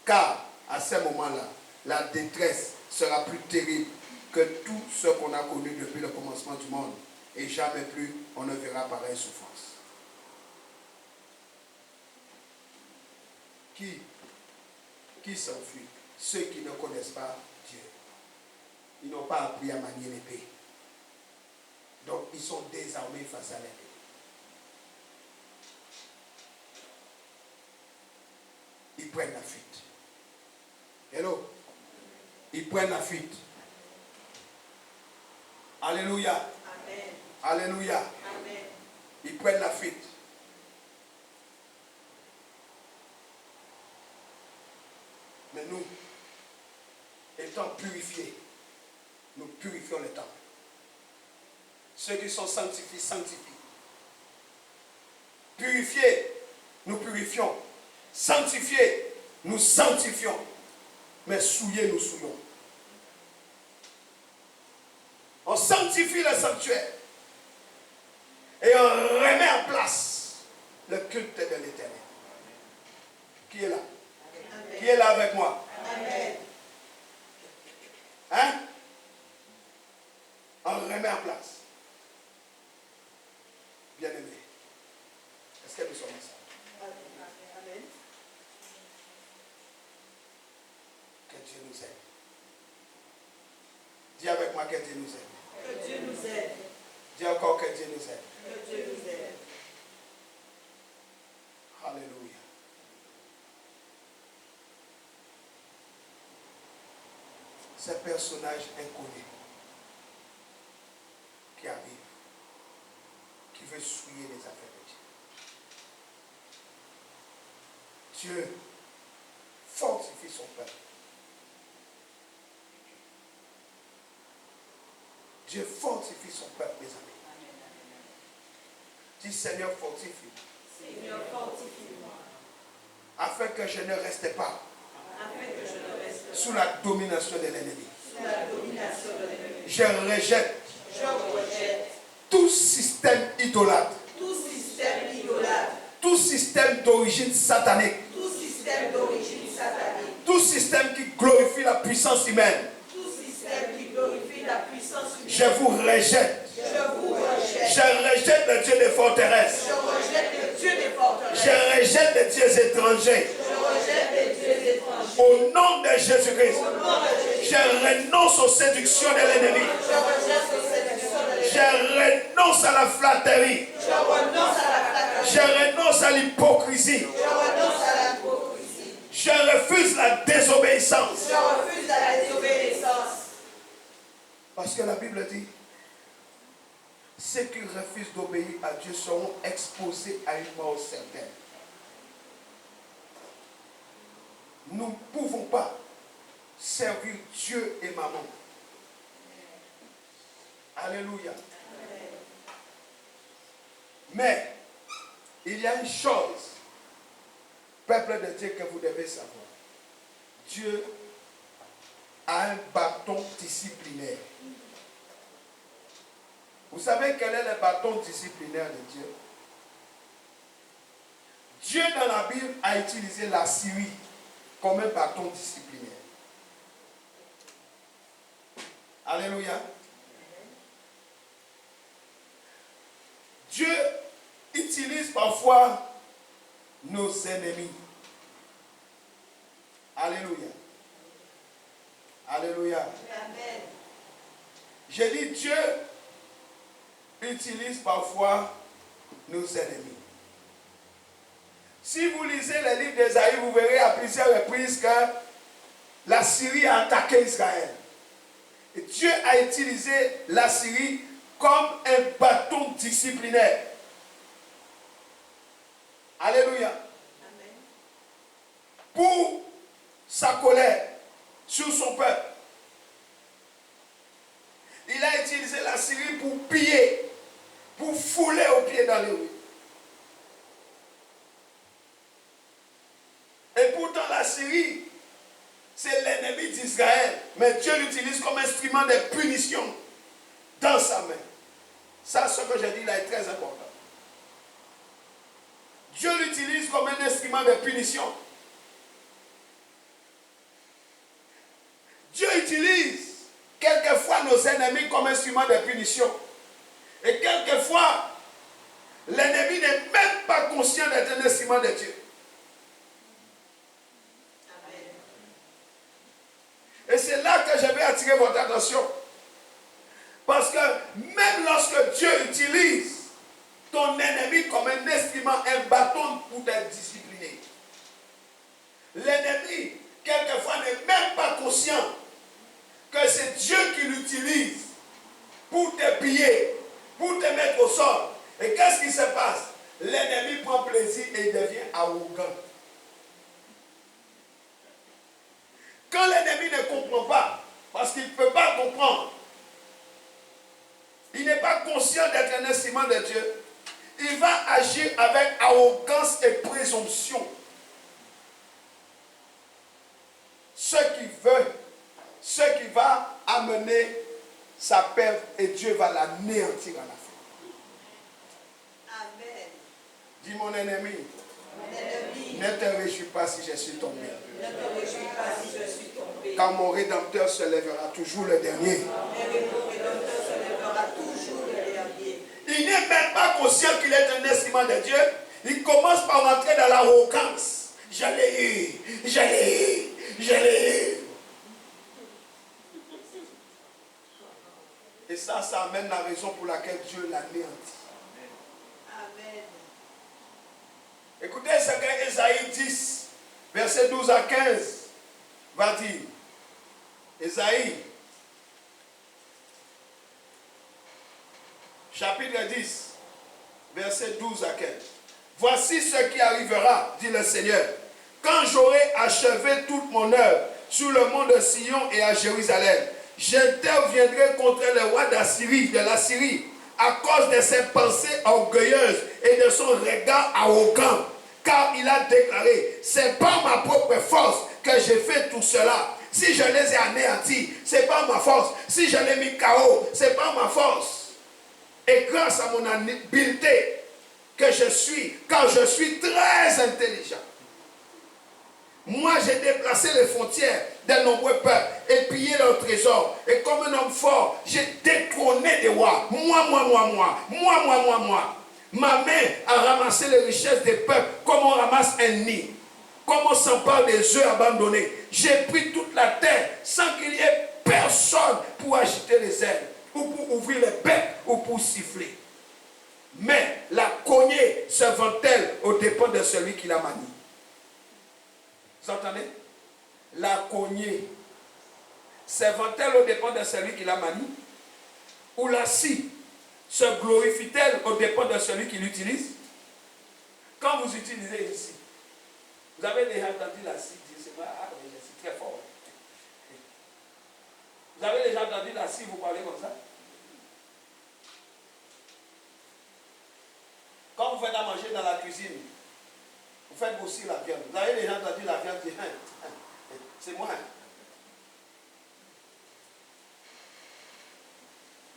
Car à ce moment-là, la détresse sera plus terrible que tout ce qu'on a connu depuis le commencement du monde. Et jamais plus on ne verra pareille souffrance. Qui s'enfuit? Ceux qui ne connaissent pas Dieu. Ils n'ont pas appris à manier l'épée. Donc ils sont désarmés face à l'épée. Ils prennent la fuite. Hello? Ils prennent la fuite. Alléluia. Amen. Alléluia. Amen. Ils prennent la fuite. Mais nous, étant purifiés, nous purifions le temple. Ceux qui sont sanctifiés, sanctifient. Purifiés, nous purifions. Sanctifiés, nous sanctifions. Mais souillés, nous souillons. On sanctifie le sanctuaire. Et on remet en place le culte de l'Éternel. Qui est là? Amen. Qui est là avec moi? Amen. Hein? On remet en place. Bien-aimés, est-ce que nous sommes ensemble? Amen. Que Dieu nous aide. Dis avec moi que Dieu nous aide. Que Dieu nous aide. Dis encore que Dieu nous aide. Que Dieu nous aide. Alléluia. Ce personnage inconnu qui arrive, qui veut souiller les affaires de Dieu. Dieu fortifie son peuple. Dieu fortifie son peuple, mes amis. Dis Seigneur, fortifie. Seigneur, fortifie-moi. Afin que je ne reste pas Afin que je ne reste pas sous la domination de l'ennemi. sous la domination de l'ennemi. Je rejette Je rejette tout système idolâtre tout système idolâtre tout système d'origine satanique, tout système d'origine satanique, tout système qui glorifie la puissance humaine, tout système qui glorifie la puissance humaine, je vous rejette. je vous rejette. Je rejette le Dieu des forteresses. Je rejette le Dieu des forteresses. Je rejette les dieux étrangers. Je rejette les dieux étrangers. Au nom de Jésus-Christ, Au nom de Jésus, je renonce aux séductions de l'ennemi. je rejette les séductions de l'ennemi. Je renonce à la flatterie. Je renonce à la flatterie. Je renonce à l'hypocrisie. Je renonce à l'hypocrisie. Je refuse la désobéissance. Je refuse la désobéissance. Parce que la Bible dit, ceux qui refusent d'obéir à Dieu seront exposés à une mort certaine. Nous ne pouvons pas servir Dieu et maman. Alléluia. Mais il y a une chose, peuple de Dieu, que vous devez savoir. Dieu a un bâton disciplinaire. Vous savez quel est le bâton disciplinaire de Dieu? Dieu dans la Bible a utilisé la Syrie comme un bâton disciplinaire. Alléluia. Dieu utilise parfois nos ennemis. Alléluia. Alléluia. Amen. J'ai dit Dieu utilise parfois nos ennemis. Si vous lisez le livre d'Ésaïe, vous verrez à plusieurs reprises que la Syrie a attaqué Israël. Et Dieu a utilisé la Syrie comme un bâton disciplinaire. Alléluia. Amen. Pour sa colère sur son peuple. Il a utilisé la Syrie pour piller, pour fouler aux pieds dans les rues. Et pourtant la Syrie, c'est l'ennemi d'Israël. Mais Dieu l'utilise comme instrument de punition dans sa main. Ça, ce que j'ai dit là est très important. Dieu l'utilise comme un instrument de punition. Dieu utilise quelquefois nos ennemis comme instrument de punition. Et quelquefois, l'ennemi n'est même pas conscient d'être un instrument de Dieu. Amen. Et c'est là que je vais attirer votre attention. Parce que même lorsque Dieu utilise ton ennemi comme un instrument, un bâton pour te discipliner, l'ennemi, quelquefois, n'est même pas conscient que c'est Dieu qui l'utilise pour te piller, pour te mettre au sol. Et qu'est-ce qui se passe? L'ennemi prend plaisir et il devient arrogant. Quand l'ennemi ne comprend pas, parce qu'il ne peut pas comprendre, il n'est pas conscient d'être un instrument de Dieu, il va agir avec arrogance et présomption. Ce qui va amener sa perte et Dieu va l'anéantir à la fin. Amen. Dis mon ennemi, Mon ennemi, ne te réjouis pas si je suis tombé. ne te réjouis pas si je suis tombé. Car mon Rédempteur se lèvera toujours le dernier. Mais mon Rédempteur se lèvera toujours le dernier. Il n'est même pas conscient qu'il est un instrument de Dieu. Il commence par rentrer dans l'arrogance. Je l'ai eu, je l'ai eu, je l'ai eu. Et ça amène la raison pour laquelle Dieu l'anéantit. Amen. Écoutez ce que Ésaïe 10, versets 12 à 15 va dire. Ésaïe, chapitre 10, versets 12 à 15. Voici ce qui arrivera, dit le Seigneur, quand j'aurai achevé toute mon œuvre sur le mont de Sion et à Jérusalem. J'interviendrai contre le roi d'Assyrie, de la Syrie, à cause de ses pensées orgueilleuses et de son regard arrogant. Car il a déclaré, c'est par ma propre force que j'ai fait tout cela. Si je les ai anéantis, c'est pas ma force. Si je les ai mis KO, c'est pas ma force. Et grâce à mon habileté, que je suis, car je suis très intelligent. Moi, j'ai déplacé les frontières de nombreux peuples et pillé leurs trésors. Et comme un homme fort, j'ai détrôné des rois. Moi. Ma main a ramassé les richesses des peuples comme on ramasse un nid. Comme on s'empare des œufs abandonnés. J'ai pris toute la terre sans qu'il y ait personne pour agiter les ailes, ou pour ouvrir les becs, ou pour siffler. Mais la cognée se vend-elle aux dépens de celui qui la manie. Vous entendez? La cognée se vend-elle aux dépens de celui qui la manie? Ou la scie se glorifie-t-elle aux dépens de celui qui l'utilise? Quand vous utilisez une scie, vous avez déjà entendu la scie dire, c'est vrai, ah oui, c'est très fort. Vous avez déjà entendu la scie vous parler comme ça? Quand vous faites à manger dans la cuisine, vous faites aussi la viande. Vous avez déjà entendu la viande dire, c'est moi.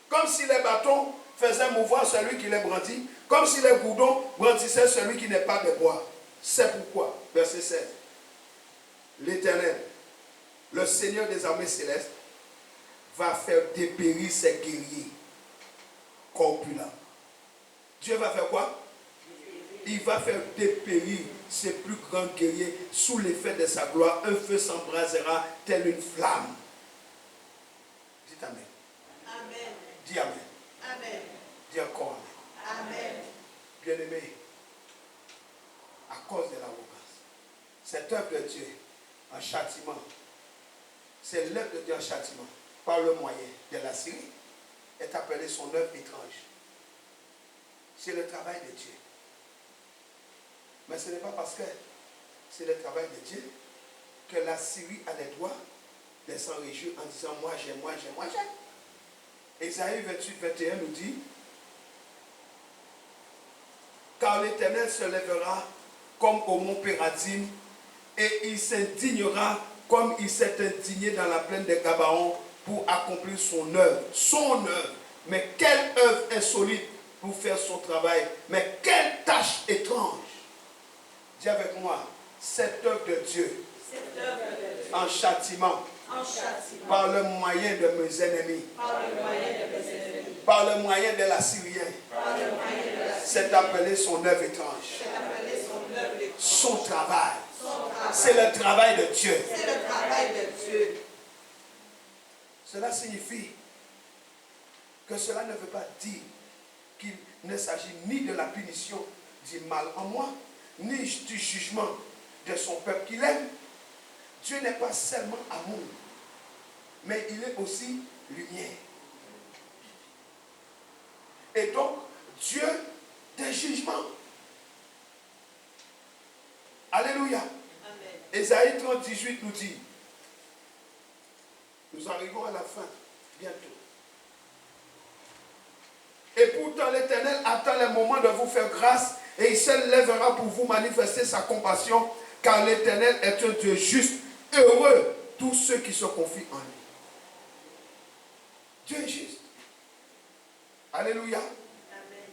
Comme si les bâtons faisaient mouvoir celui qui les brandit, comme si les goudrons brandissaient celui qui n'est pas de bois. C'est pourquoi, verset 16, l'Éternel, le Seigneur des armées célestes, va faire dépérir ses guerriers corpulents. Dieu va faire quoi? Il va faire dépérir ses plus grands guerriers sous l'effet de sa gloire. Un feu s'embrasera tel une flamme. Dites Amen. Amen. Dis Amen. Amen. Dis encore Amen. Amen. Bien-aimé, à cause de l'arrogance, cette œuvre de Dieu en châtiment, c'est l'œuvre de Dieu en châtiment, par le moyen de la Syrie, est appelée son œuvre étrange. C'est le travail de Dieu. Mais ce n'est pas parce que c'est le travail de Dieu que la Syrie a les droits de s'en réjouir en disant moi j'ai. Ésaïe 28-21 nous dit, car l'Éternel se lèvera comme au mont Péradim et il s'indignera comme il s'est indigné dans la plaine de Gabaon pour accomplir son œuvre. Son œuvre. Mais quelle œuvre insolite pour faire son travail. Mais quelle tâche étrange. Dis avec moi, cette œuvre de Dieu, en châtiment, par le moyen de mes ennemis, par le moyen de l'Assyrien, c'est appelé son œuvre étrange. Son travail. C'est le travail de Dieu. C'est le travail de Dieu. Cela signifie que cela ne veut pas dire qu'il ne s'agit ni de la punition du mal en moi, ni du jugement de son peuple qu'il aime. Dieu n'est pas seulement amour, mais il est aussi lumière. Et donc, Dieu des jugements. Alléluia. Amen. Ésaïe 30, 18 nous dit, nous arrivons à la fin, bientôt. Et pourtant l'Éternel attend le moment de vous faire grâce et il se lèvera pour vous manifester sa compassion, car l'Éternel est un Dieu juste. Heureux tous ceux qui se confient en lui. Dieu est juste. Alléluia. Amen.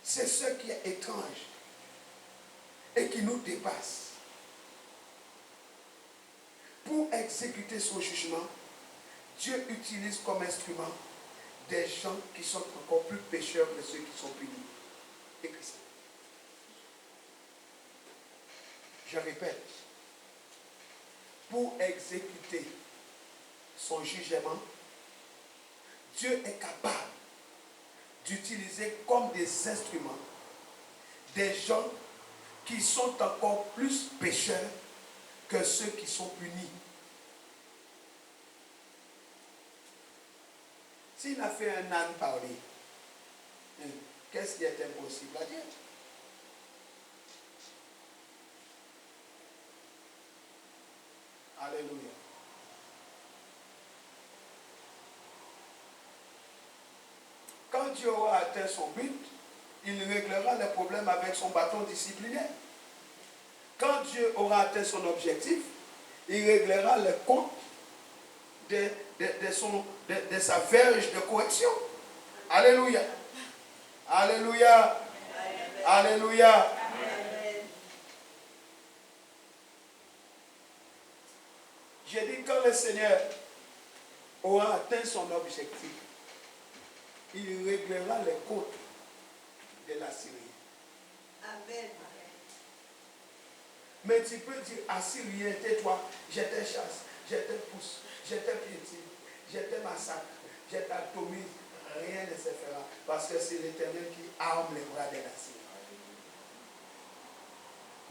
C'est ce qui est étrange et qui nous dépasse. Pour exécuter son jugement, Dieu utilise comme instrument des gens qui sont encore plus pécheurs que ceux qui sont punis. Écris ça. Je répète. Pour exécuter son jugement, Dieu est capable d'utiliser comme des instruments des gens qui sont encore plus pécheurs que ceux qui sont punis. S'il a fait un âne parler, qu'est-ce qui est impossible à dire? Alléluia. Quand Dieu aura atteint son but, il réglera les problèmes avec son bâton disciplinaire. Quand Dieu aura atteint son objectif, il réglera les comptes de sa verge de correction. Alléluia. Alléluia. Alléluia. Amen. J'ai dit quand le Seigneur aura atteint son objectif, il réglera les côtes de la Syrie. Amen. Mais tu peux dire, Assyrien, tais-toi, je te chasse, je te pousse, je te piétine, je te massacre, je t'atomise, rien ne se fera, parce que c'est l'Éternel qui arme les bras de la Syrie.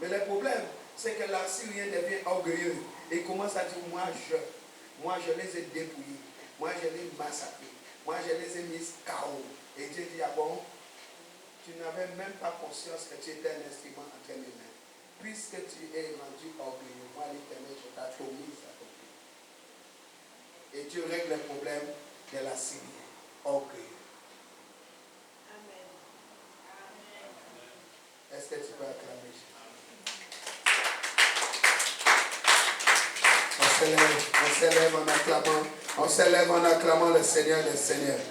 Mais le problème, c'est que l'Assyrien devient orgueilleux et commence à dire, moi je les ai dépouillés, moi je les ai massacrés, moi je les ai mis KO. Et Dieu dit, ah bon, tu n'avais même pas conscience que tu étais un instrument entre mes mains. Puisque tu es rendu orgueilleux, moi l'Éternel, je t'atomise à ton pied. Et Dieu règle le problème de la Syrie. Orgueilleux. Amen. Est-ce que tu peux acclamer Jésus? On s'élève en acclamant. On s'élève en acclamant le Seigneur des Seigneurs.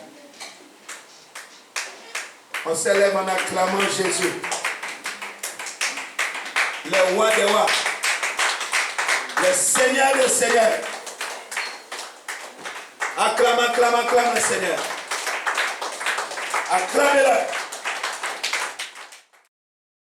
On s'élève en acclamant Jésus. Le roi des rois. Le Seigneur des Seigneurs. Acclame, acclame, acclame le Seigneur. Acclame-le.